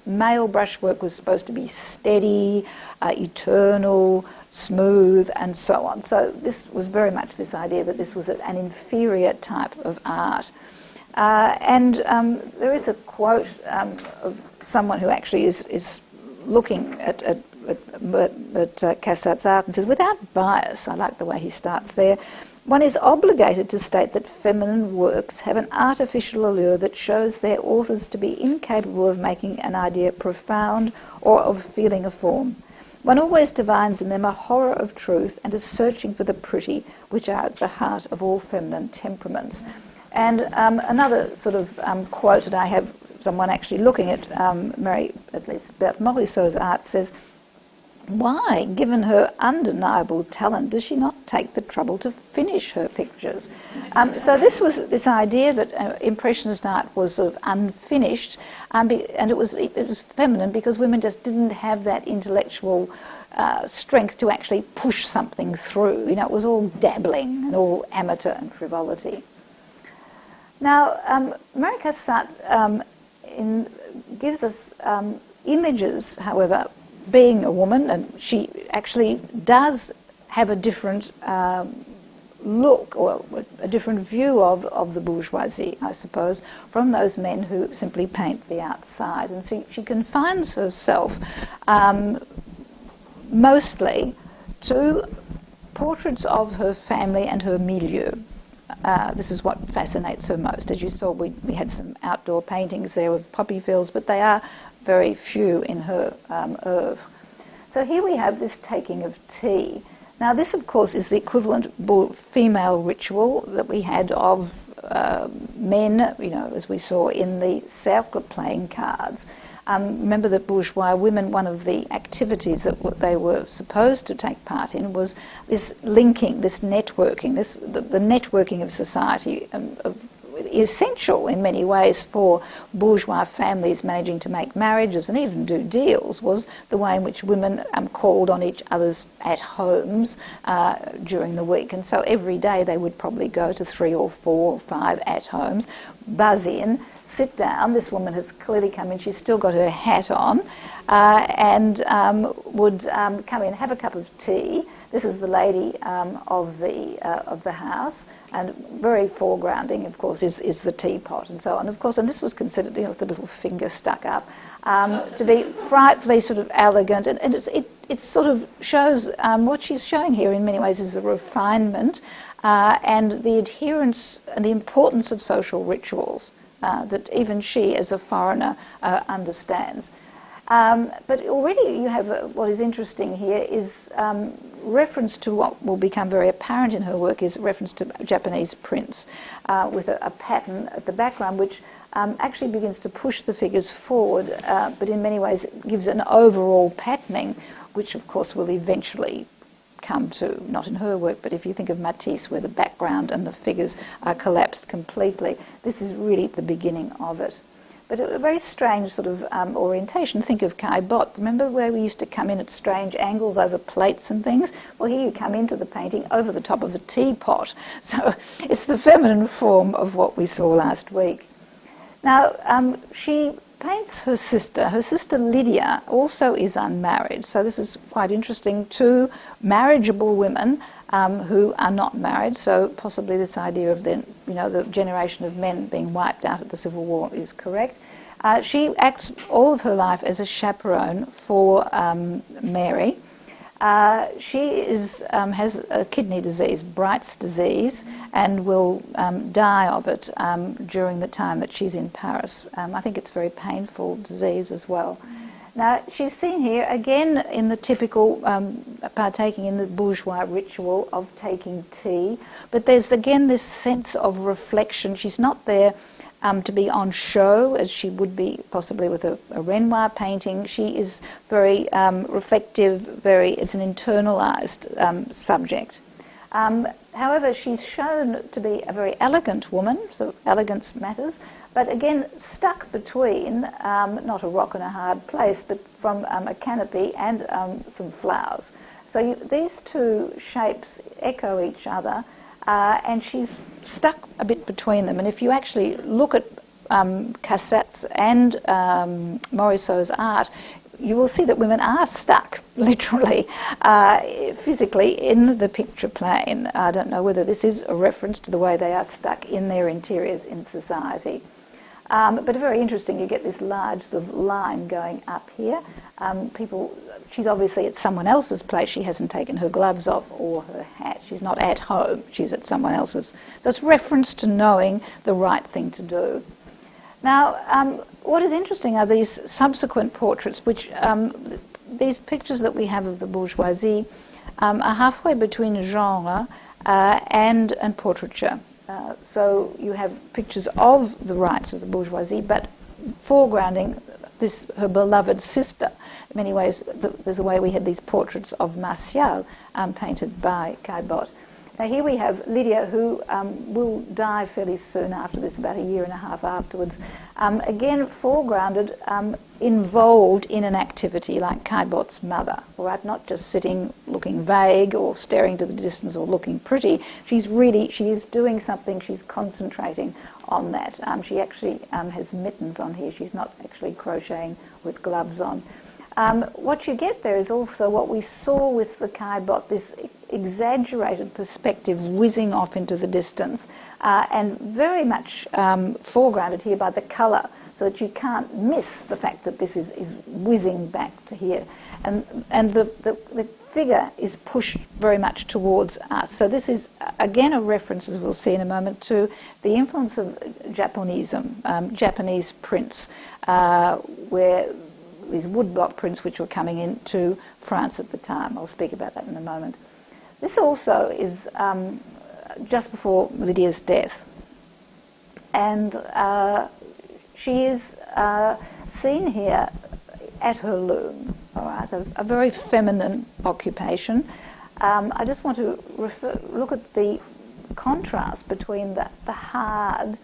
Male brushwork was supposed to be steady, eternal, smooth, and so on. So this was very much this idea that this was an inferior type of art. And there is a quote of someone who actually is looking at Cassatt's art and says, without bias, I like the way he starts there, one is obligated to state that feminine works have an artificial allure that shows their authors to be incapable of making an idea profound or of feeling a form. One always divines in them a horror of truth and is searching for the pretty, which are at the heart of all feminine temperaments. And another sort of quote that I have, someone actually looking at at least Berthe Morisot's art, says, why, given her undeniable talent, does she not take the trouble to finish her pictures? So this was this idea that Impressionist art was sort of unfinished, and it was feminine because women just didn't have that intellectual strength to actually push something through. You know, it was all dabbling and all amateur and frivolity. Now, Mary Cassatt gives us images, however, being a woman, and she actually does have a different look or a different view of the bourgeoisie, I suppose, from those men who simply paint the outside. And so she confines herself mostly to portraits of her family and her milieu. This is what fascinates her most. As you saw, we had some outdoor paintings there of poppy fields, but they are very few in her oeuvre. So here we have this taking of tea. Now this, of course, is the equivalent female ritual that we had of men, you know, as we saw in the cercle playing cards. Remember that bourgeois women, one of the activities that they were supposed to take part in was this linking, this networking, the networking of society, essential in many ways for bourgeois families managing to make marriages and even do deals, was the way in which women called on each other's at homes during the week. And so every day they would probably go to 3 or 4 or 5 at homes, buzz in, sit down. This woman has clearly come in, she's still got her hat on, and would come in, have a cup of tea. This is the lady of the house, and very foregrounding, of course, is the teapot and so on. Of course, and this was considered, you know, with the little finger stuck up, to be frightfully sort of elegant, and it sort of shows what she's showing here in many ways is a refinement and the adherence and the importance of social rituals that even she, as a foreigner, understands. But already you have what is interesting here is reference to what will become very apparent in her work is reference to Japanese prints with a pattern at the background which actually begins to push the figures forward, but in many ways gives an overall patterning, which of course will eventually come to, not in her work, but if you think of Matisse where the background and the figures are collapsed completely, this is really the beginning of it. But a very strange sort of orientation. Think of Caillebotte. Remember where we used to come in at strange angles over plates and things? Well, here you come into the painting over the top of a teapot. So it's the feminine form of what we saw last week. Now, she paints her sister. Her sister Lydia also is unmarried. So this is quite interesting. 2 marriageable women who are not married, so possibly this idea of the generation of men being wiped out at the Civil War is correct. She acts all of her life as a chaperone for Mary. She has a kidney disease, Bright's disease, and will die of it during the time that she's in Paris. I think it's a very painful disease as well. Now, she's seen here, again, in the typical partaking in the bourgeois ritual of taking tea, but there's, again, this sense of reflection. She's not there to be on show, as she would be possibly with a Renoir painting. She is very reflective, it's an internalised subject. However, she's shown to be a very elegant woman, so elegance matters, but again, stuck between, not a rock and a hard place, but from a canopy and some flowers. So these 2 shapes echo each other, and she's stuck a bit between them. And if you actually look at Cassatt's and Morisot's art, you will see that women are stuck, literally, physically, in the picture plane. I don't know whether this is a reference to the way they are stuck in their interiors in society. But very interesting, you get this large sort of line going up here. People she's obviously at someone else's place. She hasn't taken her gloves off or her hat. She's not at home. She's at someone else's. So it's reference to knowing the right thing to do. Now, what is interesting are these subsequent portraits, which these pictures that we have of the bourgeoisie are halfway between genre and portraiture. So you have pictures of the rights of the bourgeoisie, but foregrounding this, her beloved sister. In many ways, there's the way we had these portraits of Martial painted by Caillebotte. Now here we have Lydia, who will die fairly soon after this, about a year and a half afterwards. Again, foregrounded, involved in an activity like Caillebotte's mother, all right? Not just sitting looking vague or staring to the distance or looking pretty. She is doing something, she's concentrating on that. She actually has mittens on here. She's not actually crocheting with gloves on. What you get there is also what we saw with the Caillebotte, this exaggerated perspective whizzing off into the distance, and very much foregrounded here by the colour, so that you can't miss the fact that this is whizzing back to here. And the figure is pushed very much towards us. So this is, again, a reference, as we'll see in a moment, to the influence of Japonism, Japanese prints, where these woodblock prints which were coming into France at the time. I'll speak about that in a moment. This also is just before Lydia's death. And she is seen here at her loom, all right? A very feminine occupation. I just want to look at the contrast between the hard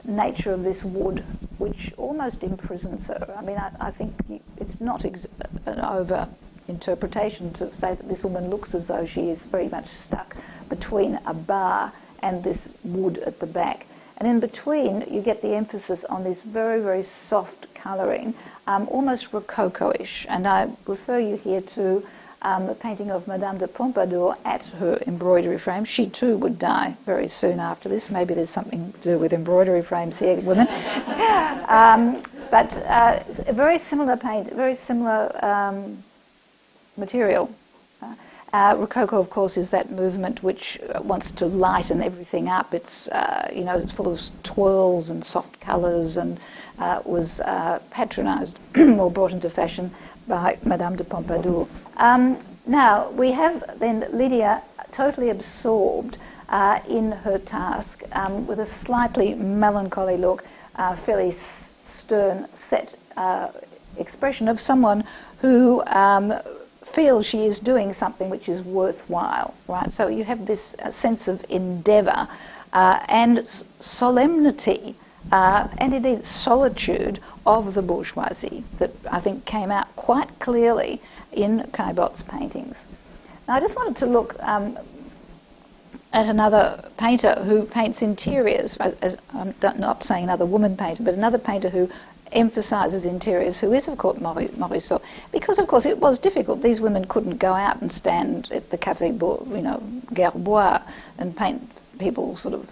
nature of this wood, which almost imprisons her. I mean, I think it's not an over-interpretation to say that this woman looks as though she is very much stuck between a bar and this wood at the back. And in between, you get the emphasis on this very, very soft colouring, almost Rococo-ish. And I refer you here to the painting of Madame de Pompadour at her embroidery frame. She too would die very soon after this. Maybe there's something to do with embroidery frames here, women. But a very similar paint, very similar material. Rococo, of course, is that movement which wants to lighten everything up. It's it's full of twirls and soft colours, and was patronised or brought into fashion by Madame de Pompadour. Now we have then Lydia totally absorbed in her task, with a slightly melancholy look, fairly stern, set expression of someone who feels she is doing something which is worthwhile, right? So you have this sense of endeavour and solemnity and indeed solitude of the bourgeoisie that I think came out quite clearly in Caillebotte's paintings. Now I just wanted to look at another painter who paints interiors, I'm not saying another woman painter, but another painter who emphasises interiors, who is of course Morisot, because of course it was difficult. These women couldn't go out and stand at the Café Gerbois and paint people sort of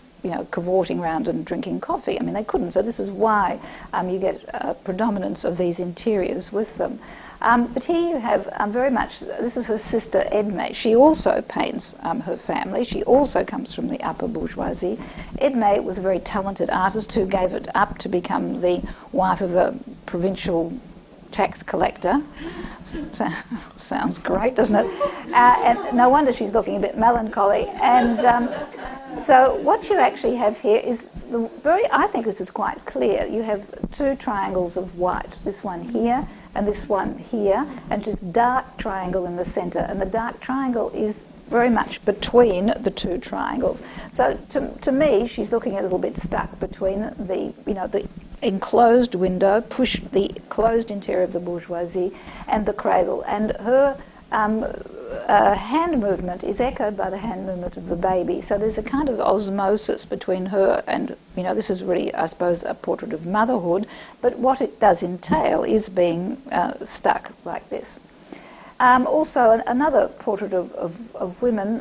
cavorting around and drinking coffee. I mean, they couldn't. So this is why you get a predominance of these interiors with them. But here you have very much, this is her sister Edme. She also paints her family. She also comes from the upper bourgeoisie. Edme was a very talented artist who gave it up to become the wife of a provincial tax collector. Sounds great, doesn't it? And no wonder she's looking a bit melancholy. And so what you actually have here is I think this is quite clear. You have two triangles of white, this one here and this one here, and just dark triangle in the centre. And the dark triangle is very much between the two triangles. So to me, she's looking a little bit stuck between the enclosed window, the closed interior of the bourgeoisie, and the cradle. And her hand movement is echoed by the hand movement of the baby. So there's a kind of osmosis between her and, this is really, I suppose, a portrait of motherhood, but what it does entail is being stuck like this. Also, another portrait of women,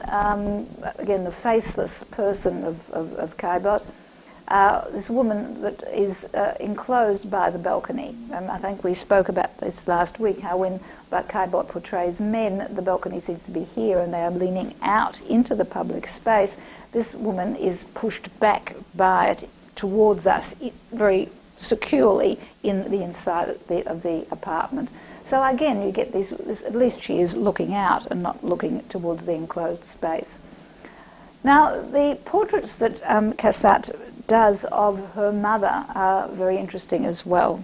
again, the faceless person of Caillebotte. this woman that is enclosed by the balcony. I think we spoke about this last week, how when Caillebotte portrays men, the balcony seems to be here and they are leaning out into the public space. This woman is pushed back by it towards us very securely in the inside of the apartment. So again, you get this, at least she is looking out and not looking towards the enclosed space. Now, the portraits that Cassatt does of her mother are very interesting as well.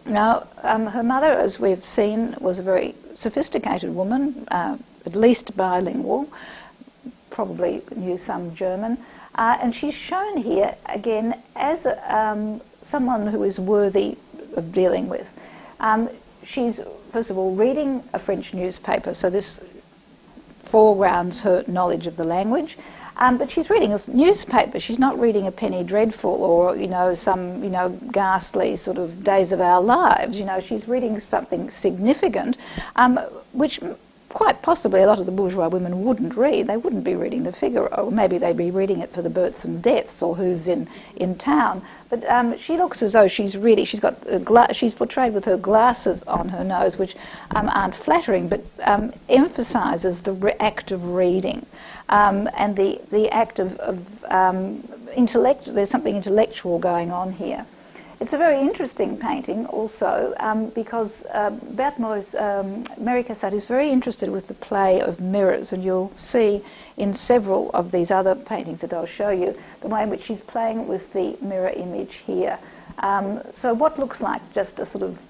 Now, her mother, as we've seen, was a very sophisticated woman, at least bilingual, probably knew some German, and she's shown here again as someone who is worthy of dealing with. She's, first of all, reading a French newspaper, so this foregrounds her knowledge of the language. But she's reading a newspaper. She's not reading a Penny Dreadful or, some, ghastly sort of Days of Our Lives. She's reading something significant, which quite possibly a lot of the bourgeois women wouldn't read. They wouldn't be reading the Figaro. Maybe they'd be reading it for the births and deaths or who's in town. But she looks as though she's portrayed with her glasses on her nose, which aren't flattering, but emphasises the act of reading and the act of intellect. There's something intellectual going on here. It's a very interesting painting also because Mary Cassatt is very interested with the play of mirrors, and you'll see in several of these other paintings that I'll show you the way in which she's playing with the mirror image here. So what looks like just a sort of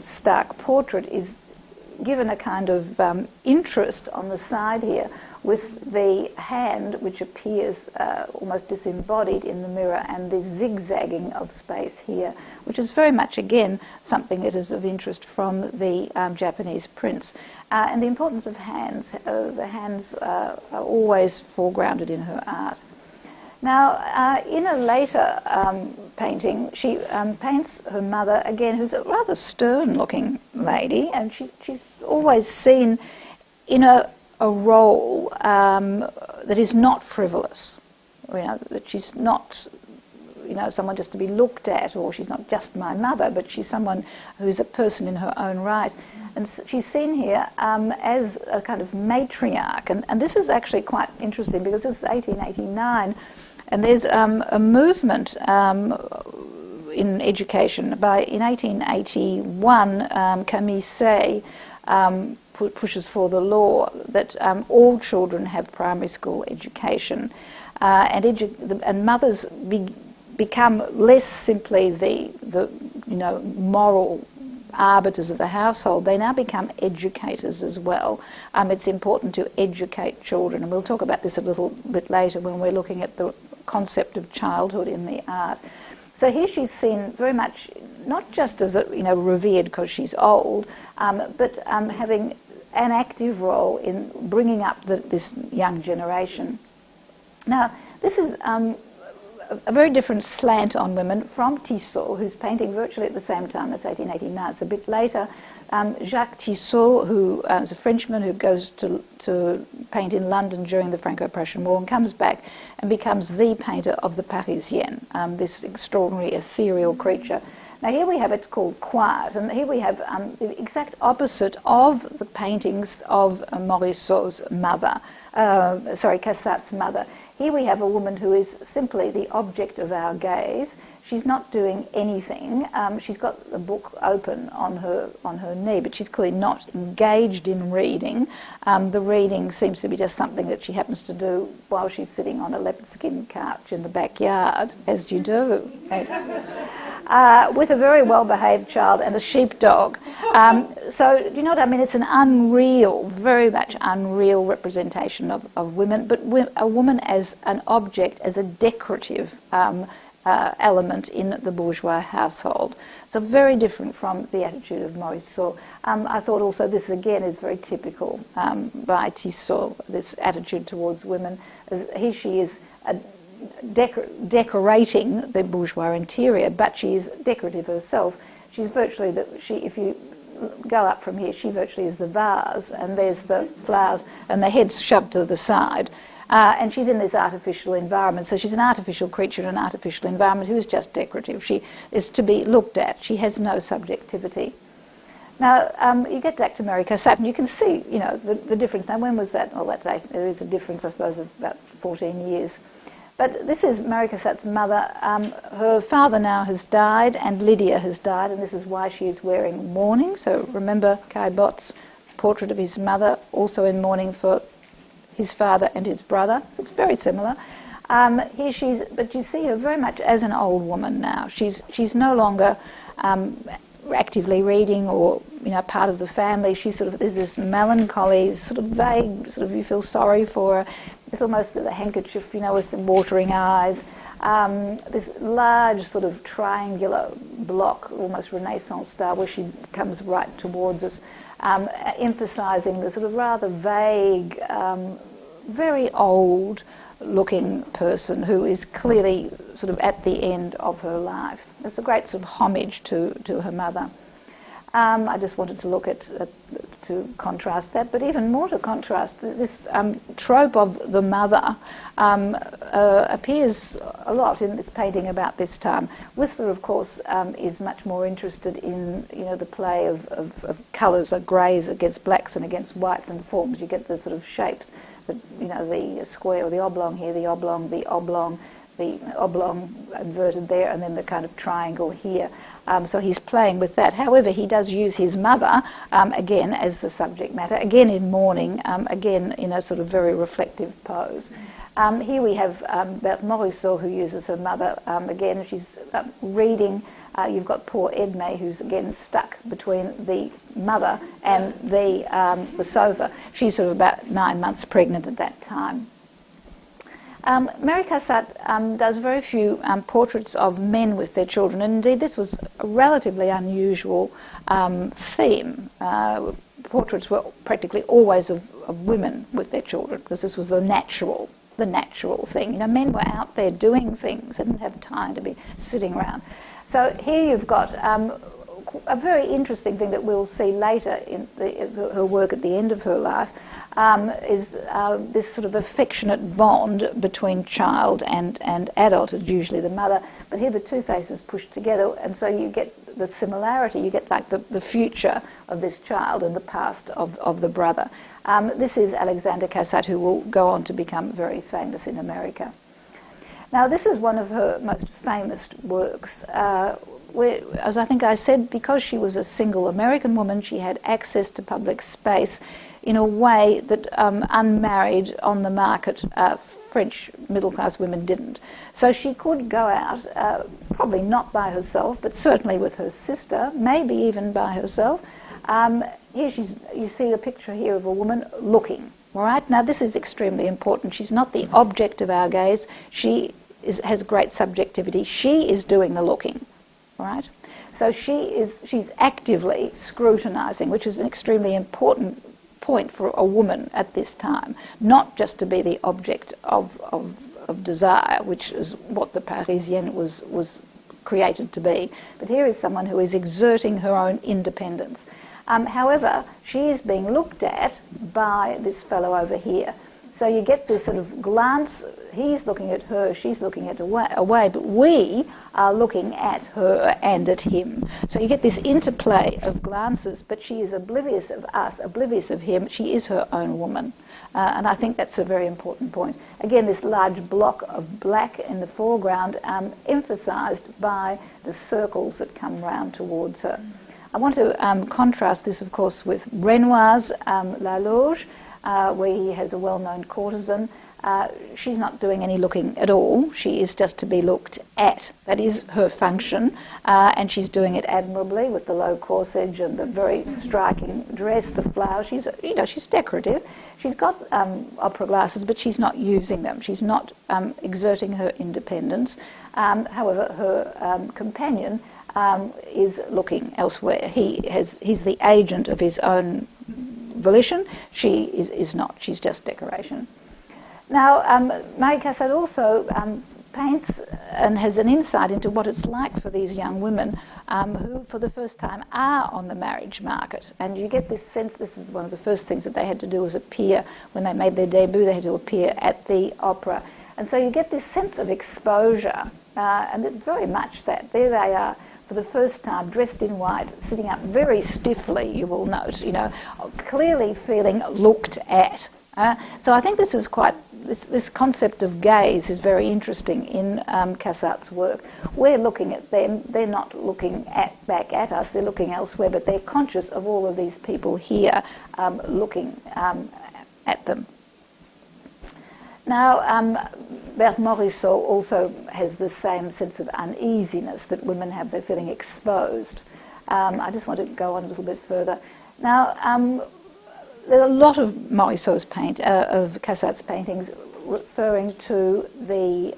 stark portrait is given a kind of interest on the side here with the hand which appears almost disembodied in the mirror, and the zigzagging of space here, which is very much, again, something that is of interest from the Japanese prints. And the importance of hands. The hands are always foregrounded in her art. Now, in a later painting, she paints her mother, again, who's a rather stern-looking lady, and she's always seen in a role that is not frivolous, that she's not, someone just to be looked at, or she's not just my mother, but she's someone who's a person in her own right. And she's seen here as a kind of matriarch, and this is actually quite interesting because this is 1889, and there's a movement in education. In 1881, Cassatt pushes for the law that all children have primary school education, and mothers become less simply the moral arbiters of the household. They now become educators as well. It's important to educate children, and we'll talk about this a little bit later when we're looking at the concept of childhood in the art. So here she's seen very much not just as revered because she's old, but having an active role in bringing up this young generation. Now, this is a very different slant on women from Tissot, who's painting virtually at the same time as 1889. It's a bit later. Jacques Tissot, who is a Frenchman who goes to paint in London during the Franco-Prussian War and comes back and becomes the painter of the Parisienne, this extraordinary ethereal creature. Now here we have it called Quiet, and here we have the exact opposite of the paintings of Morisot's mother, Cassatt's mother. Here we have a woman who is simply the object of our gaze. She's not doing anything. She's got the book open on her knee, but she's clearly not engaged in reading. The reading seems to be just something that she happens to do while she's sitting on a leopard skin couch in the backyard, as you do. With a very well-behaved child and a sheepdog. So, you know what I mean? It's an unreal, very much unreal representation of women, but a woman as an object, as a decorative element in the bourgeois household. So very different from the attitude of Morisot. I thought also this, again, is very typical by Tissot, this attitude towards women. As she is decorating the bourgeois interior, but she's decorative herself. She's virtually, if you go up from here, she virtually is the vase, and there's the flowers, and the head's shoved to the side. And she's in this artificial environment. So she's an artificial creature in an artificial environment who is just decorative. She is to be looked at. She has no subjectivity. Now, you get back to Mary Cassatt, and you can see, the difference. Now, when was that? Well, that's there is a difference, I suppose, of about 14 years. But this is Mary Cassatt's mother. Her father now has died, and Lydia has died, and this is why she is wearing mourning. So remember Caillebotte's portrait of his mother, also in mourning for his father and his brother. So it's very similar. Here but you see her very much as an old woman now. She's no longer actively reading or part of the family. There's this melancholy, sort of vague, you feel sorry for her. It's almost the handkerchief, with the watering eyes. This large sort of triangular block, almost Renaissance style, where she comes right towards us, emphasising the sort of rather vague, very old looking person who is clearly sort of at the end of her life. It's a great sort of homage to her mother. I just wanted to look at to contrast that, but even more to contrast, this trope of the mother appears a lot in this painting about this time. Whistler, of course, is much more interested in the play of colours, greys against blacks and against whites and forms. You get the sort of shapes, the square or the oblong here, the oblong inverted there, and then the kind of triangle here. So he's playing with that. However, he does use his mother, again, as the subject matter, again in mourning, again in a sort of very reflective pose. Here we have Berthe Morisot, who uses her mother. Again, she's reading. You've got poor Edme, who's again stuck between the mother and the sofa. She's sort of about 9 months pregnant at that time. Mary Cassatt does very few portraits of men with their children, and indeed this was a relatively unusual theme. Portraits were practically always of women with their children, because this was the natural thing. Men were out there doing things, they didn't have time to be sitting around. So here you've got a very interesting thing that we'll see later in her work at the end of her life, is this sort of affectionate bond between child and adult, and usually the mother. But here the two faces pushed together, and so you get the similarity, you get like the future of this child and the past of the brother. This is Alexander Cassatt, who will go on to become very famous in America. Now, this is one of her most famous works, where, as I think I said, because she was a single American woman, she had access to public space in a way that unmarried on the market French middle-class women didn't. So she could go out, probably not by herself, but certainly with her sister, maybe even by herself. Here you see the picture here of a woman looking. All right. Now this is extremely important. She's not the object of our gaze. She has great subjectivity. She is doing the looking. All right. So she's actively scrutinising, which is an extremely important point for a woman at this time, not just to be the object of desire, which is what the Parisienne was created to be. But here is someone who is exerting her own independence. However, she is being looked at by this fellow over here. So you get this sort of glance. He's looking at her, she's looking at away, but we are looking at her and at him. So you get this interplay of glances, but she is oblivious of us, oblivious of him. She is her own woman. And I think that's a very important point. Again, this large block of black in the foreground, emphasised by the circles that come round towards her. I want to contrast this, of course, with Renoir's La Loge, where he has a well-known courtesan. She's not doing any looking at all. She is just to be looked at. That is her function, and she's doing it admirably with the low corsage and the very striking dress, the flowers. She's decorative. She's got opera glasses, but she's not using them. She's not exerting her independence. However, her companion is looking elsewhere. He's the agent of his own volition. She is not. She's just decoration. Now, Mary Cassatt also paints and has an insight into what it's like for these young women who, for the first time, are on the marriage market. And you get this sense, this is one of the first things that they had to do, was appear, when they made their debut, they had to appear at the opera. And so you get this sense of exposure, and it's very much that. There they are, for the first time, dressed in white, sitting up very stiffly, you will note, clearly feeling looked at. So I think this is quite, this concept of gaze is very interesting in Cassatt's work. We're looking at them, they're not looking back at us, they're looking elsewhere, but they're conscious of all of these people here looking at them. Now, Berthe Morisot also has the same sense of uneasiness that women have. They're feeling exposed. I just want to go on a little bit further. Now, there are a lot of Morisot's of Cassatt's paintings referring to the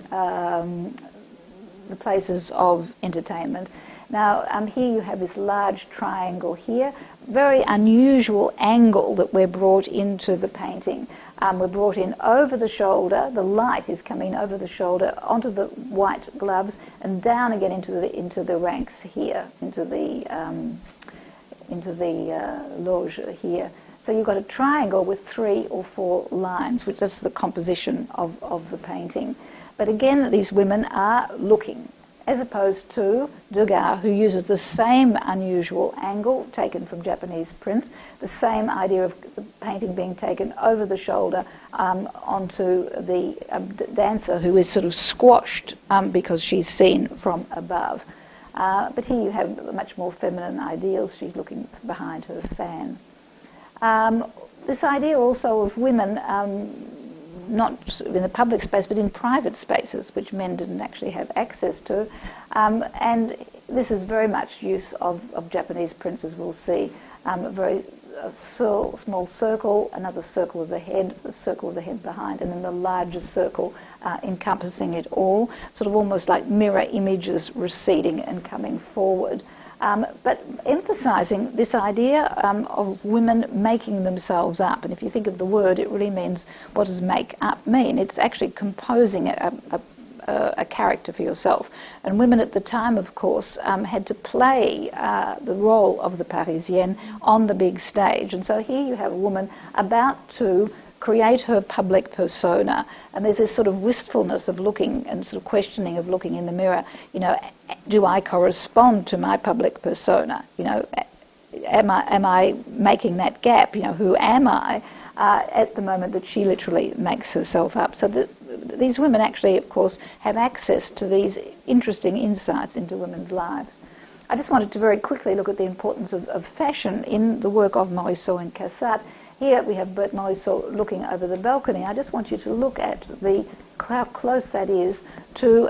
places of entertainment. Now, here you have this large triangle here, very unusual angle that we're brought into the painting. We're brought in over the shoulder. The light is coming over the shoulder onto the white gloves and down again into the ranks here, into the loge here. So you've got a triangle with 3 or 4 lines, which is the composition of the painting. But again, these women are looking, as opposed to Degas, who uses the same unusual angle taken from Japanese prints, the same idea of the painting being taken over the shoulder onto the dancer, who is sort of squashed because she's seen from above. But here you have much more feminine ideals. She's looking behind her fan. This idea also of women not in the public space, but in private spaces, which men didn't actually have access to. And this is very much use of Japanese prints, as we'll see. A very small circle, another circle of the head, the circle of the head behind, and then the larger circle encompassing it all, sort of almost like mirror images receding and coming forward. But emphasising this idea of women making themselves up. And if you think of the word, it really means, what does make up mean? It's actually composing a character for yourself. And women at the time, of course, had to play the role of the Parisienne on the big stage. And so here you have a woman about to create her public persona, and there's this sort of wistfulness of looking and sort of questioning of looking in the mirror. Do I correspond to my public persona? Am I making that gap? Who am I at the moment that she literally makes herself up? So these women actually, of course, have access to these interesting insights into women's lives. I just wanted to very quickly look at the importance of fashion in the work of Morisot and Cassatt. Here we have Berthe Morisot looking over the balcony. I just want you to look at how close that is to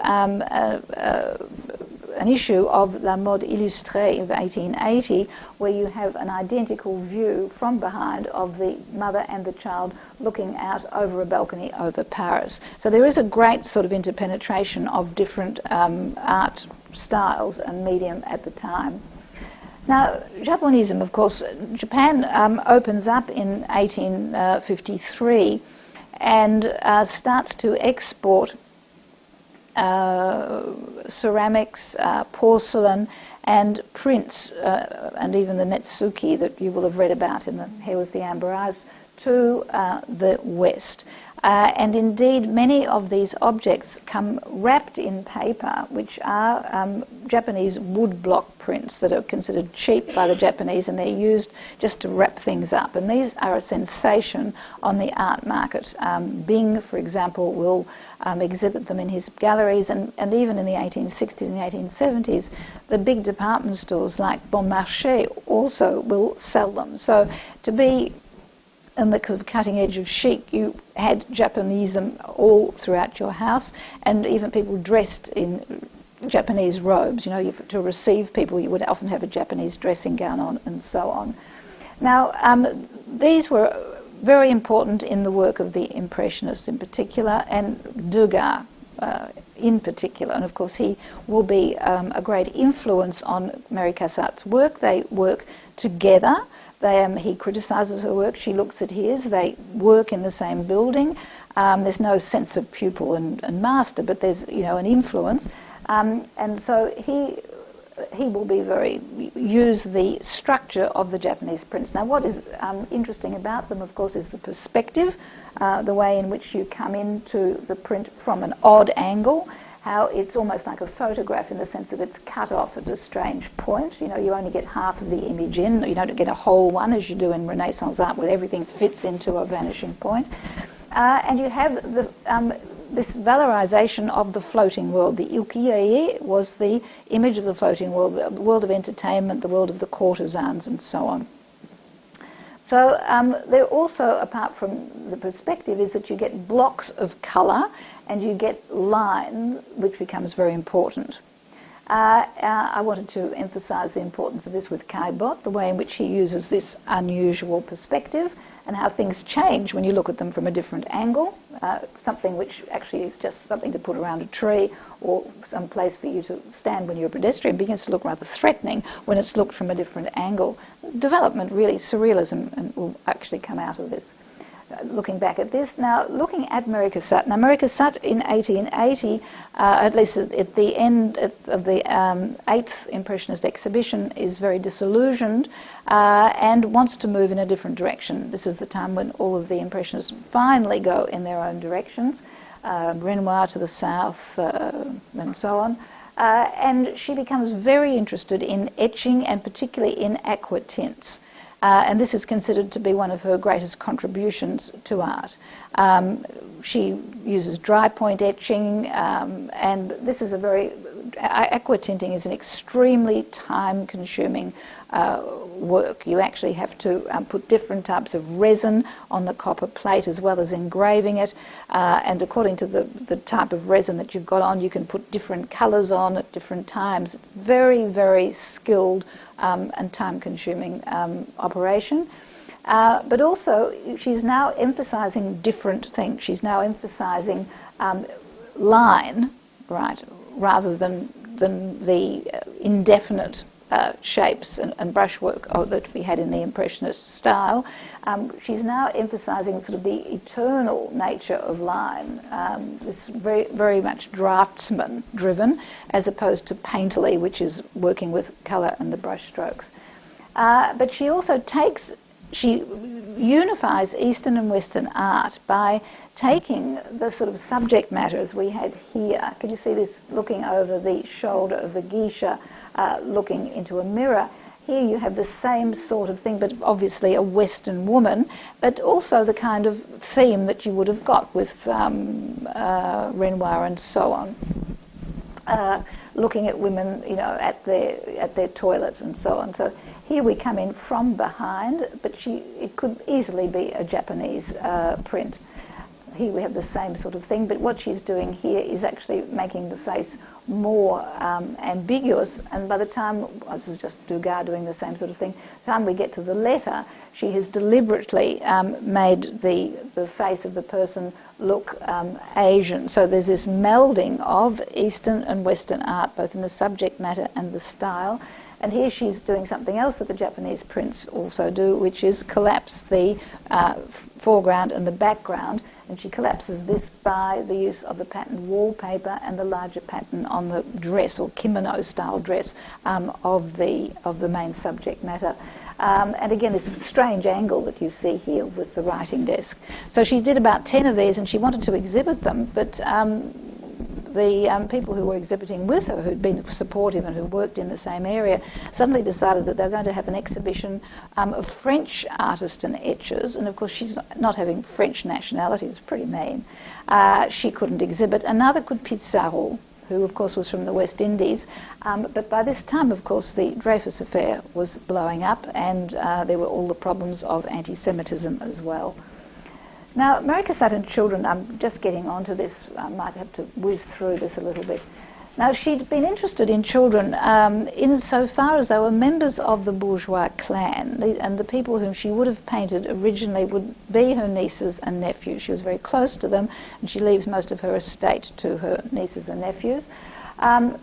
an issue of La Mode Illustrée of 1880, where you have an identical view from behind of the mother and the child looking out over a balcony over Paris. So there is a great sort of interpenetration of different art styles and medium at the time. Now, Japonism, of course, Japan opens up in 1853 and starts to export ceramics, porcelain, and prints, and even the netsuki that you will have read about in The Hair with the Amber Eyes, to the West. And indeed, many of these objects come wrapped in paper, which are Japanese woodblock prints that are considered cheap by the Japanese, and they're used just to wrap things up. And these are a sensation on the art market. Bing, for example, will exhibit them in his galleries, and even in the 1860s and the 1870s, the big department stores like Bon Marché also will sell them. So to be in the cutting edge of chic, you had Japanism all throughout your house, and even people dressed in Japanese robes. To receive people, you would often have a Japanese dressing gown on, and so on. Now, these were very important in the work of the Impressionists in particular, and Duga in particular. And of course, he will be a great influence on Mary Cassatt's work. They work together. He criticises her work, she looks at his, they work in the same building, There's no sense of pupil and master, but there's, an influence. And so he will be use the structure of the Japanese prints. Now, what is interesting about them, of course, is the perspective, the way in which you come into the print from an odd angle, how it's almost like a photograph in the sense that it's cut off at a strange point. You only get half of the image in. You don't get a whole one as you do in Renaissance art where everything fits into a vanishing point. And you have this valorization of the floating world. The ukiyo-e was the image of the floating world, the world of entertainment, the world of the courtesans, and so on. So there also, apart from the perspective, is that you get blocks of colour and you get lines, which becomes very important. I wanted to emphasise the importance of this with Caillebotte, the way in which he uses this unusual perspective and how things change when you look at them from a different angle, something which actually is just something to put around a tree or some place for you to stand when you're a pedestrian begins to look rather threatening when it's looked from a different angle. Development, really, surrealism will actually come out of this. Looking back at this. Now, looking at Mary Cassatt. Now, Mary Cassatt in 1880, at least at the end of the 8th Impressionist exhibition, is very disillusioned and wants to move in a different direction. This is the time when all of the Impressionists finally go in their own directions, Renoir to the south and so on. And she becomes very interested in etching and particularly in aqua tints. And this is considered to be one of her greatest contributions to art. She uses dry point etching, and this is aqua tinting is an extremely time-consuming work. You actually have to put different types of resin on the copper plate as well as engraving it, and according to the type of resin that you've got on, you can put different colours on at different times. Very, very skilled and time-consuming operation. But also, she's now emphasising different things. She's now emphasising line, right, rather than the indefinite shapes and brushwork that we had in the Impressionist style. She's now emphasising sort of the eternal nature of line. It's very, very much draftsman-driven, as opposed to painterly, which is working with colour and the brush strokes. But she also she unifies Eastern and Western art by taking the sort of subject matter as we had here. Could you see this looking over the shoulder of the geisha, looking into a mirror? Here you have the same sort of thing, but obviously a Western woman, but also the kind of theme that you would have got with Renoir and so on. Looking at women, at their toilets and so on. So here we come in from behind, but it could easily be a Japanese print. Here we have the same sort of thing, but what she's doing here is actually making the face more ambiguous, and by the time, this is just Duga doing the same sort of thing, by the time we get to the letter, she has deliberately made the face of the person look Asian. So there's this melding of Eastern and Western art, both in the subject matter and the style. And here she's doing something else that the Japanese prints also do, which is collapse the foreground and the background. And she collapses this by the use of the patterned wallpaper and the larger pattern on the dress or kimono-style dress of the main subject matter. And again, this strange angle that you see here with the writing desk. So she did about 10 of these, and she wanted to exhibit them, but the people who were exhibiting with her, who'd been supportive and who worked in the same area, suddenly decided that they were going to have an exhibition of French artists and etchers, and of course she's not having French nationality, it's pretty mean. She couldn't exhibit. Another could Pizarro, who of course was from the West Indies, but by this time, of course, the Dreyfus affair was blowing up, and there were all the problems of anti-Semitism as well. Now, Mary Cassatt and children, I'm just getting onto this, I might have to whiz through this a little bit. Now, she'd been interested in children insofar as they were members of the bourgeois clan, and the people whom she would have painted originally would be her nieces and nephews. She was very close to them, and she leaves most of her estate to her nieces and nephews.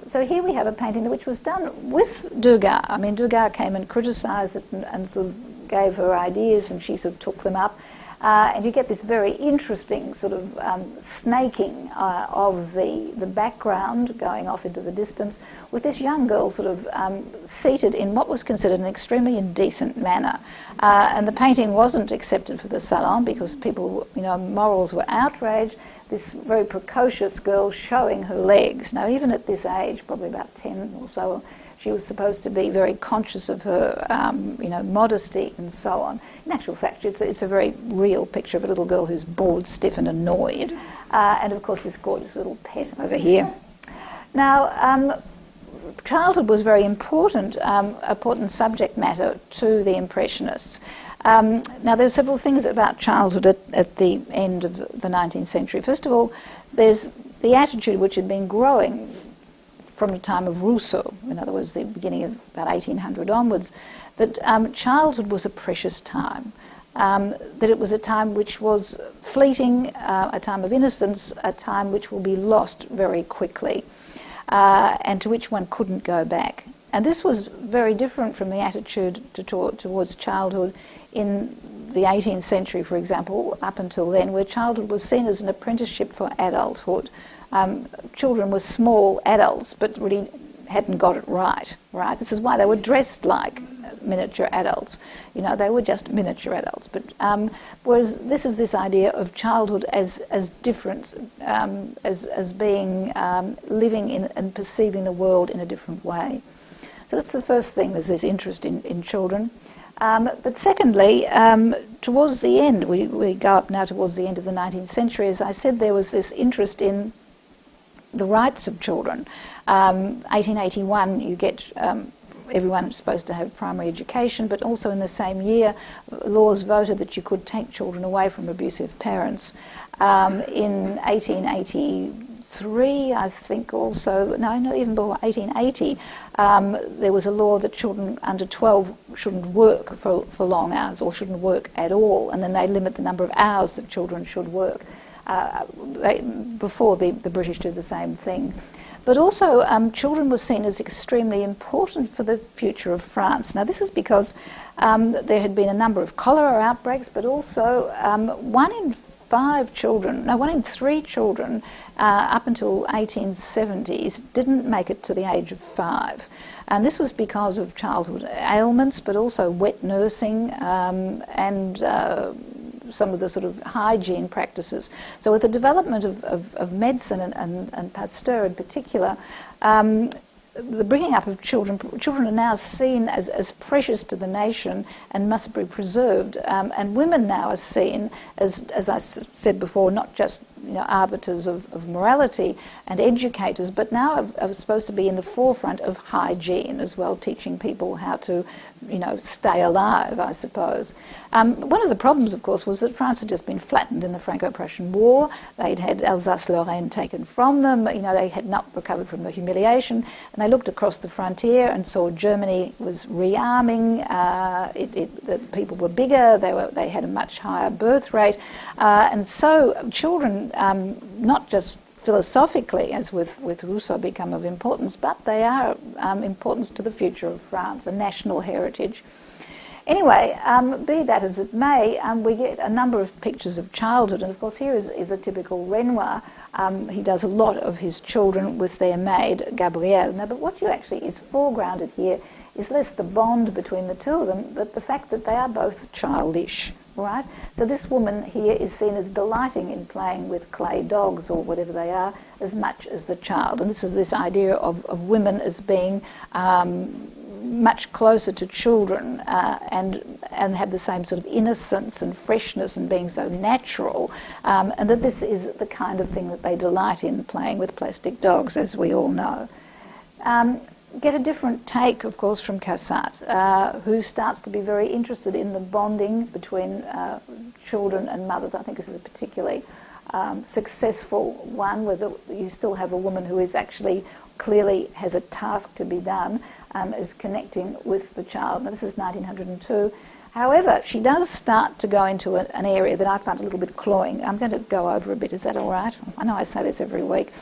So here we have a painting which was done with Duga. I mean, Duga came and criticised it and sort of gave her ideas, and she sort of took them up. And you get this very interesting sort of snaking of the background going off into the distance, with this young girl sort of seated in what was considered an extremely indecent manner. And the painting wasn't accepted for the salon because people, morals were outraged. This very precocious girl showing her legs. Now, even at this age, probably about 10 or so, she was supposed to be very conscious of her, modesty and so on. In actual fact, it's a very real picture of a little girl who's bored, stiff and annoyed. And, of course, this gorgeous little pet over here. Now, childhood was very important subject matter to the Impressionists. Now, there are several things about childhood at the end of the 19th century. First of all, there's the attitude which had been growing from the time of Rousseau, in other words, the beginning of about 1800 onwards, that childhood was a precious time, that it was a time which was fleeting, a time of innocence, a time which will be lost very quickly, and to which one couldn't go back. And this was very different from the attitude towards childhood in the 18th century, for example, up until then, where childhood was seen as an apprenticeship for adulthood. Children were small adults, but really hadn't got it right. This is why they were dressed like miniature adults. They were just miniature adults. But whereas this idea of childhood as different, as being living in and perceiving the world in a different way. So that's the first thing. There's this interest in children. But secondly, towards the end, we go up now towards the end of the 19th century. As I said, there was this interest in the rights of children. 1881, you get everyone supposed to have primary education, but also in the same year, laws voted that you could take children away from abusive parents. In 1883, I think also, even before 1880, there was a law that children under 12 shouldn't work for long hours or shouldn't work at all, and then they limit the number of hours that children should work. Before the British did the same thing. But also, children were seen as extremely important for the future of France. Now, this is because there had been a number of cholera outbreaks, but also 1 in 3 children up until 1870s didn't make it to the age of 5. And this was because of childhood ailments, but also wet nursing and some of the sort of hygiene practices. So with the development of medicine and Pasteur in particular, the bringing up of children are now seen as precious to the nation and must be preserved. And women now are seen as I said before, not just arbiters of morality and educators, but now are supposed to be in the forefront of hygiene as well, teaching people how to stay alive, I suppose. One of the problems, of course, was that France had just been flattened in the Franco-Prussian War. They'd had Alsace-Lorraine taken from them. They had not recovered from the humiliation. And they looked across the frontier and saw Germany was rearming. The people were bigger. They had a much higher birth rate. And so children, not just philosophically, as with Rousseau, become of importance, but they are importance to the future of France, a national heritage. Anyway, be that as it may, we get a number of pictures of childhood, and of course here is a typical Renoir. He does a lot of his children with their maid, Gabrielle. Now, but what you actually is foregrounded here is less the bond between the two of them, but the fact that they are both childish. Right? So this woman here is seen as delighting in playing with clay dogs or whatever they are as much as the child. And this is this idea of women as being much closer to children and have the same sort of innocence and freshness and being so natural, and that this is the kind of thing that they delight in, playing with plastic dogs, as we all know. Get a different take, of course, from Cassatt, who starts to be very interested in the bonding between children and mothers. I think this is a particularly successful one, where you still have a woman who is actually clearly has a task to be done, is connecting with the child. Now, this is 1902. However, she does start to go into an area that I find a little bit cloying. I'm going to go over a bit. Is that all right? I know I say this every week.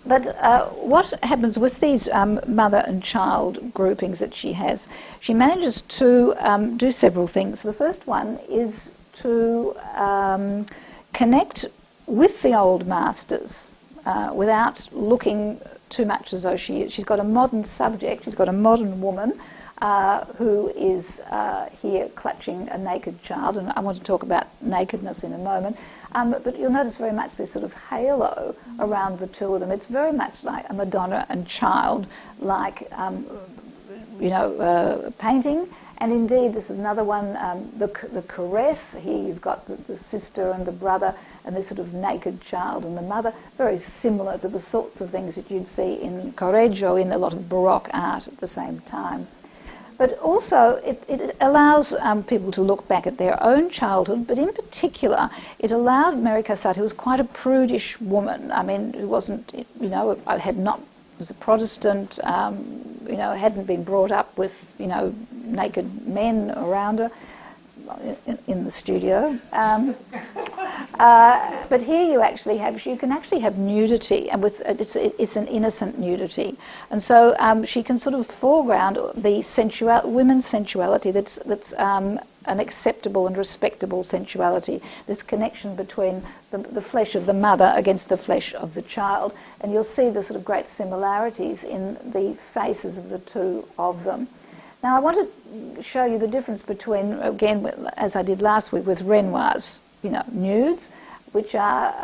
But what happens with these mother and child groupings that she has, she manages to do several things. The first one is to connect with the old masters without looking too much as though she's got a modern subject, she's got a modern woman who is here clutching a naked child, and I want to talk about nakedness in a moment. But you'll notice very much this sort of halo around the two of them. It's very much like a Madonna and child, like painting. And indeed, this is another one, the caress. Here you've got the sister and the brother and this sort of naked child and the mother, very similar to the sorts of things that you'd see in Correggio, in a lot of Baroque art at the same time. But also, it allows people to look back at their own childhood, but in particular, it allowed Mary Cassatt, who was quite a prudish woman, I mean, who wasn't, was a Protestant, hadn't been brought up with, naked men around her in the studio. But here you can actually have nudity, and it's an innocent nudity, and so she can sort of foreground the women's sensuality that's an acceptable and respectable sensuality. This connection between the flesh of the mother against the flesh of the child, and you'll see the sort of great similarities in the faces of the two of them. Now I want to show you the difference between, again, as I did last week with Renoir's nudes, which are,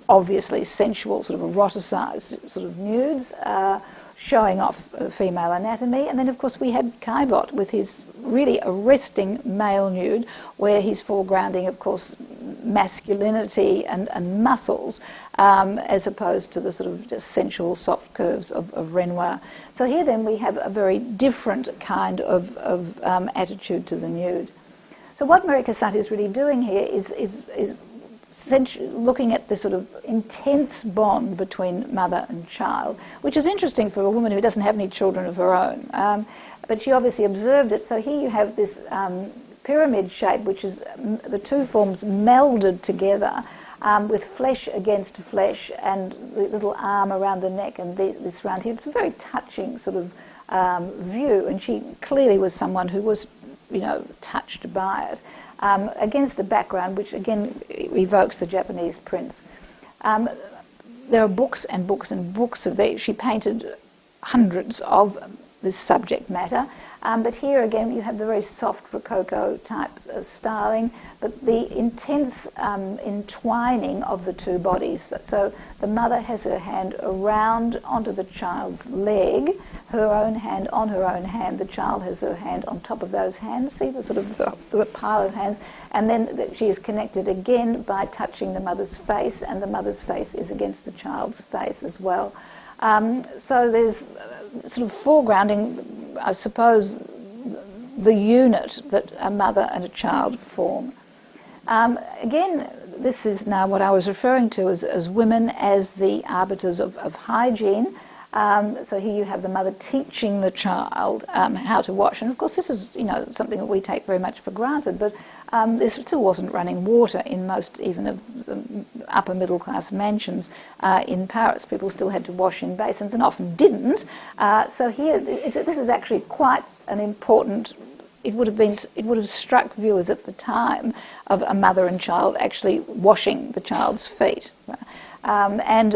obviously sensual, sort of eroticized sort of nudes, showing off female anatomy. And then, of course, we had Caillebotte with his really arresting male nude, where he's foregrounding, of course, masculinity and muscles, as opposed to the sort of just sensual soft curves of Renoir. So here then we have a very different kind of attitude to the nude. So what Mary Cassatt is really doing here is looking at this sort of intense bond between mother and child, which is interesting for a woman who doesn't have any children of her own. But she obviously observed it. So here you have this pyramid shape, which is the two forms melded together with flesh against flesh, and the little arm around the neck and this round here. It's a very touching sort of view, and she clearly was someone who was touched by it, against a background which again evokes the Japanese prints. There are books and books and books of these. She painted hundreds of this subject matter, but here again you have the very soft Rococo type styling, but the intense entwining of the two bodies. So the mother has her hand around onto the child's leg, her own hand on her own hand, the child has her hand on top of those hands. See the sort of the pile of hands, and then she is connected again by touching the mother's face, and the mother's face is against the child's face as well. So there's sort of foregrounding, I suppose, the unit that a mother and a child form. Again, this is now what I was referring to as women as the arbiters of hygiene. So here you have the mother teaching the child how to wash, and of course this is something that we take very much for granted, but there still wasn't running water in most even of the upper middle class mansions in Paris. People still had to wash in basins and often didn't. So here this is actually quite an important. It would have struck viewers at the time of a mother and child actually washing the child's feet. And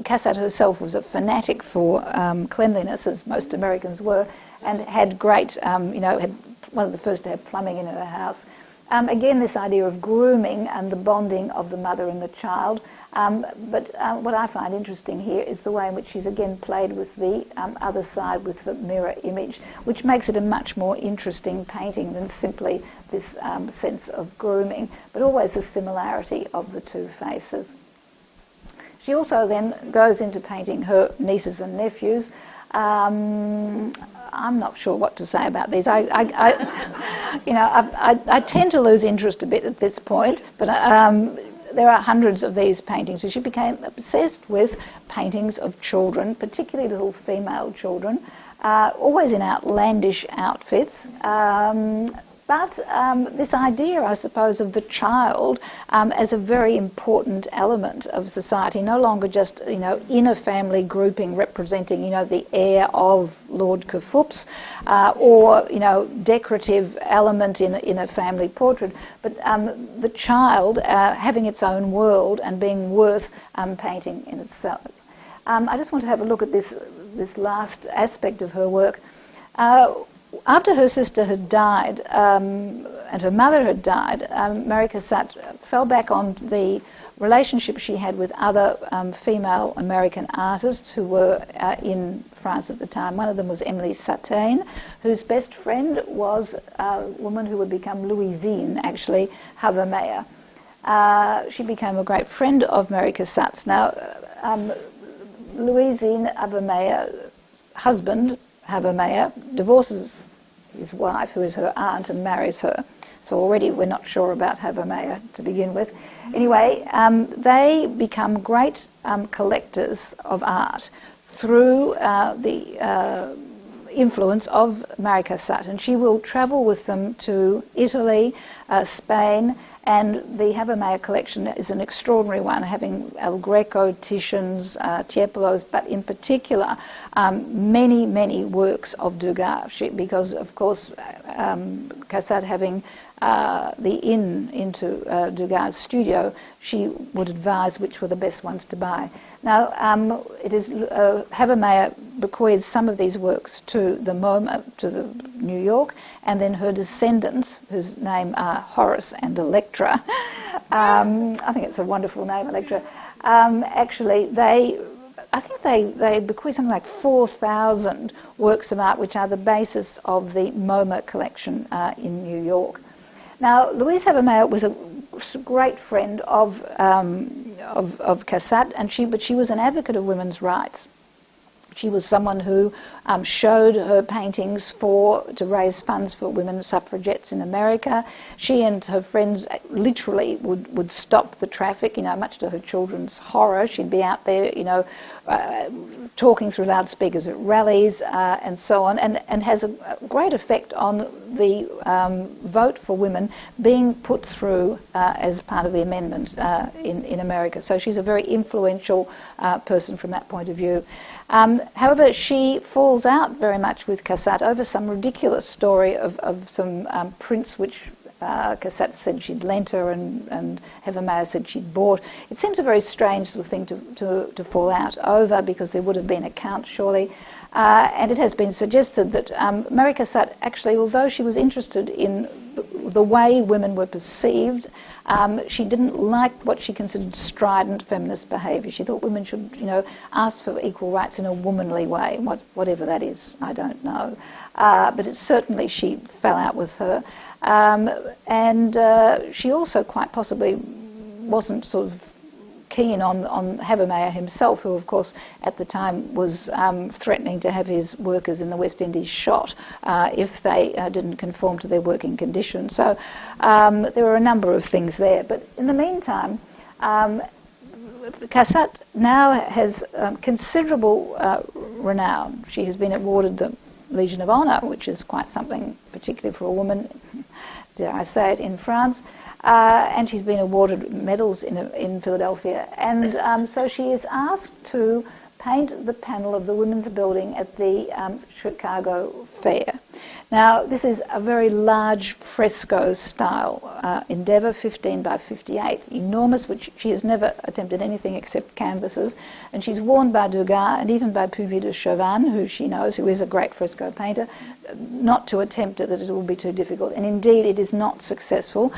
Cassatt herself was a fanatic for cleanliness, as most Americans were, and had great, had one of the first to have plumbing in her house. Again, this idea of grooming and the bonding of the mother and the child. But what I find interesting here is the way in which she's again played with the other side, with the mirror image, which makes it a much more interesting painting than simply this sense of grooming, but always the similarity of the two faces. She also then goes into painting her nieces and nephews. I'm not sure what to say about these. I tend to lose interest a bit at this point, but there are hundreds of these paintings. So she became obsessed with paintings of children, particularly little female children, always in outlandish outfits, But this idea, I suppose, of the child as a very important element of society, no longer just, in a family grouping representing, the heir of Lord Kafup's or, decorative element in a family portrait, but the child having its own world and being worth painting in itself. I just want to have a look at this last aspect of her work. After her sister had died and her mother had died, Mary Cassatt fell back on the relationship she had with other female American artists who were in France at the time. One of them was Emily Satine, whose best friend was a woman who would become Louisine, actually, Havermeyer. She became a great friend of Mary Cassatt's. Now, Louisine Havermeyer's husband, Havermeyer, divorces his wife, who is her aunt, and marries her. So already we're not sure about Havermeyer to begin with. Anyway, they become great collectors of art through the influence of Mary Cassatt, and she will travel with them to Italy, Spain, and the Havermeyer collection is an extraordinary one, having El Greco, Titians, Tiepolos, but in particular many, many works of Duga, because, of course, Cassatt having the into Degas' studio, she would advise which were the best ones to buy. Now, it is Havermeyer bequeaths some of these works to the MoMA, to the New York, and then her descendants, whose name are Horace and Electra. I think it's a wonderful name, Electra. Actually, they bequeath something like 4,000 works of art, which are the basis of the MoMA collection in New York. Now, Louise Havermeyer was a great friend of Cassatt, but she was an advocate of women's rights. She was someone who showed her paintings to raise funds for women suffragettes in America. She and her friends literally would stop the traffic, much to her children's horror. She'd be out there, talking through loudspeakers at rallies and so on, and has a great effect on the vote for women being put through as part of the amendment in America. So she's a very influential person from that point of view. However, she falls out very much with Cassatt over some ridiculous story of some prints which Cassatt said she'd lent her and Havermeyer said she'd bought. It seems a very strange sort of thing to fall out over, because there would have been accounts, surely. And it has been suggested that Mary Cassatt, actually, although she was interested in the way women were perceived, she didn't like what she considered strident feminist behaviour. She thought women should, ask for equal rights in a womanly way, whatever that is, I don't know. But it certainly, she fell out with her. And she also quite possibly wasn't sort of keen on Havermeyer himself, who, of course, at the time was threatening to have his workers in the West Indies shot if they didn't conform to their working conditions. So there were a number of things there. But in the meantime, Cassatt now has considerable renown. She has been awarded the Legion of Honour, which is quite something, particularly for a woman, dare I say it, in France. And she's been awarded medals in Philadelphia. And so she is asked to paint the panel of the Women's Building at the Chicago Fair. Now, this is a very large fresco style endeavour, 15 by 58, enormous, which she has never attempted anything except canvases, and she's worn by Duga and even by Puvis de Chavannes, who she knows, who is a great fresco painter, not to attempt it, that it will be too difficult. And indeed, it is not successful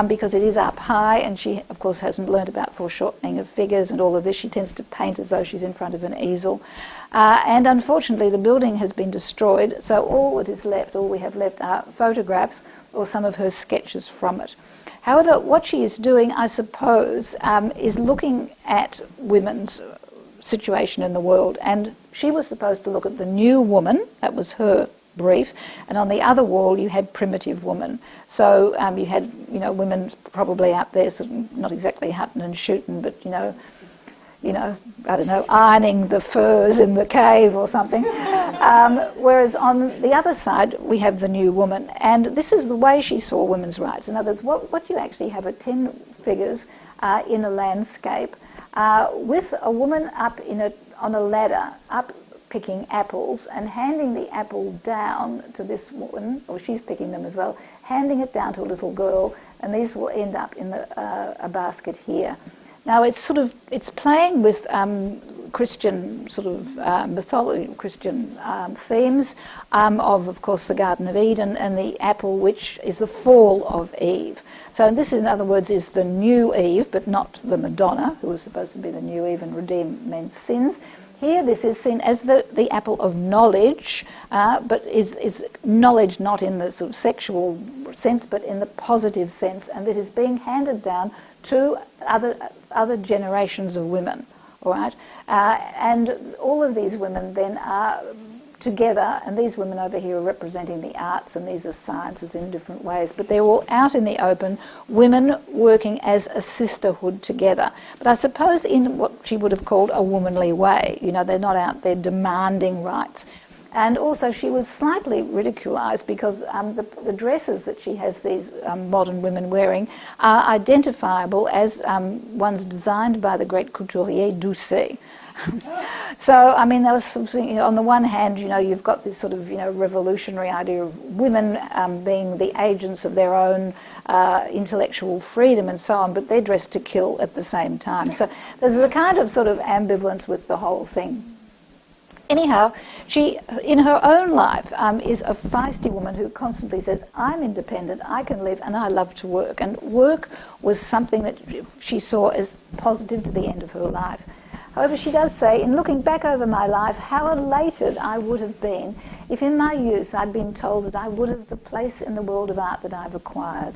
because it is up high, and she, of course, hasn't learnt about foreshortening of figures and all of this. She tends to paint as though she's in front of an easel. And unfortunately, the building has been destroyed, so all we have left are photographs or some of her sketches from it. However, what she is doing, I suppose, is looking at women's situation in the world, and she was supposed to look at the new woman. That was her brief, and on the other wall you had primitive woman. So you had, women probably out there, sort of not exactly hunting and shooting, but I don't know, ironing the furs in the cave or something. Whereas on the other side, we have the new woman. And this is the way she saw women's rights. In other words, what you actually have are 10 figures in a landscape with a woman up on a ladder, up picking apples and handing the apple down to this woman, or she's picking them as well, handing it down to a little girl, and these will end up in a basket here. Now it's playing with Christian mythology, Christian themes of course, the Garden of Eden and the apple, which is the fall of Eve. So this, in other words, is the new Eve, but not the Madonna, who was supposed to be the new Eve and redeem men's sins. Here, this is seen as the apple of knowledge, but is knowledge not in the sort of sexual sense, but in the positive sense, and this is being handed down to other generations of women. All right, and all of these women then are together, and these women over here are representing the arts, and these are sciences in different ways, but they're all out in the open, women working as a sisterhood together. But I suppose in what she would have called a womanly way. You know, they're not out there demanding rights. And also she was slightly ridiculised because the dresses that she has these modern women wearing are identifiable as ones designed by the great couturier Doucet. So, I mean, there was something, you know, on the one hand, you know, you've got this sort of, you know, revolutionary idea of women being the agents of their own intellectual freedom and so on, but they're dressed to kill at the same time. So there's a kind of sort of ambivalence with the whole thing. Anyhow, she, in her own life, is a feisty woman who constantly says, I'm independent, I can live, and I love to work. And work was something that she saw as positive to the end of her life. However, she does say, in looking back over my life, how elated I would have been if in my youth I'd been told that I would have the place in the world of art that I've acquired.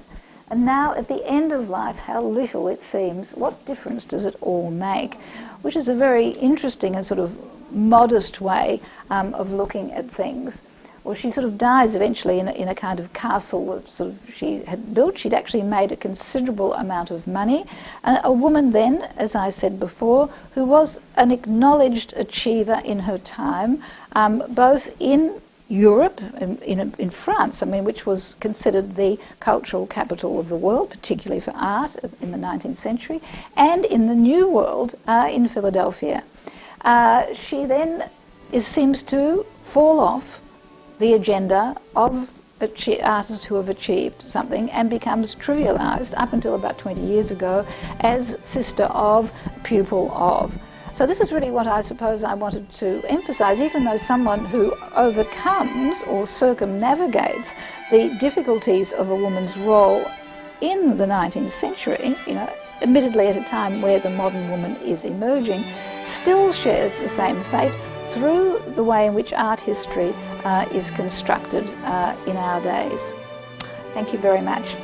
And now, at the end of life, how little it seems. What difference does it all make? Which is a very interesting and sort of modest way of looking at things. Well, she sort of dies eventually in a kind of castle that sort of she had built. She'd actually made a considerable amount of money. A woman then, as I said before, who was an acknowledged achiever in her time, both in Europe, in France, I mean, which was considered the cultural capital of the world, particularly for art in the 19th century, and in the New World in Philadelphia. She then seems to fall off the agenda of artists who have achieved something and becomes trivialised up until about 20 years ago as sister of, pupil of. So this is really what I suppose I wanted to emphasise, even though someone who overcomes or circumnavigates the difficulties of a woman's role in the 19th century, you know, admittedly at a time where the modern woman is emerging, still shares the same fate through the way in which art history is constructed in our days. Thank you very much.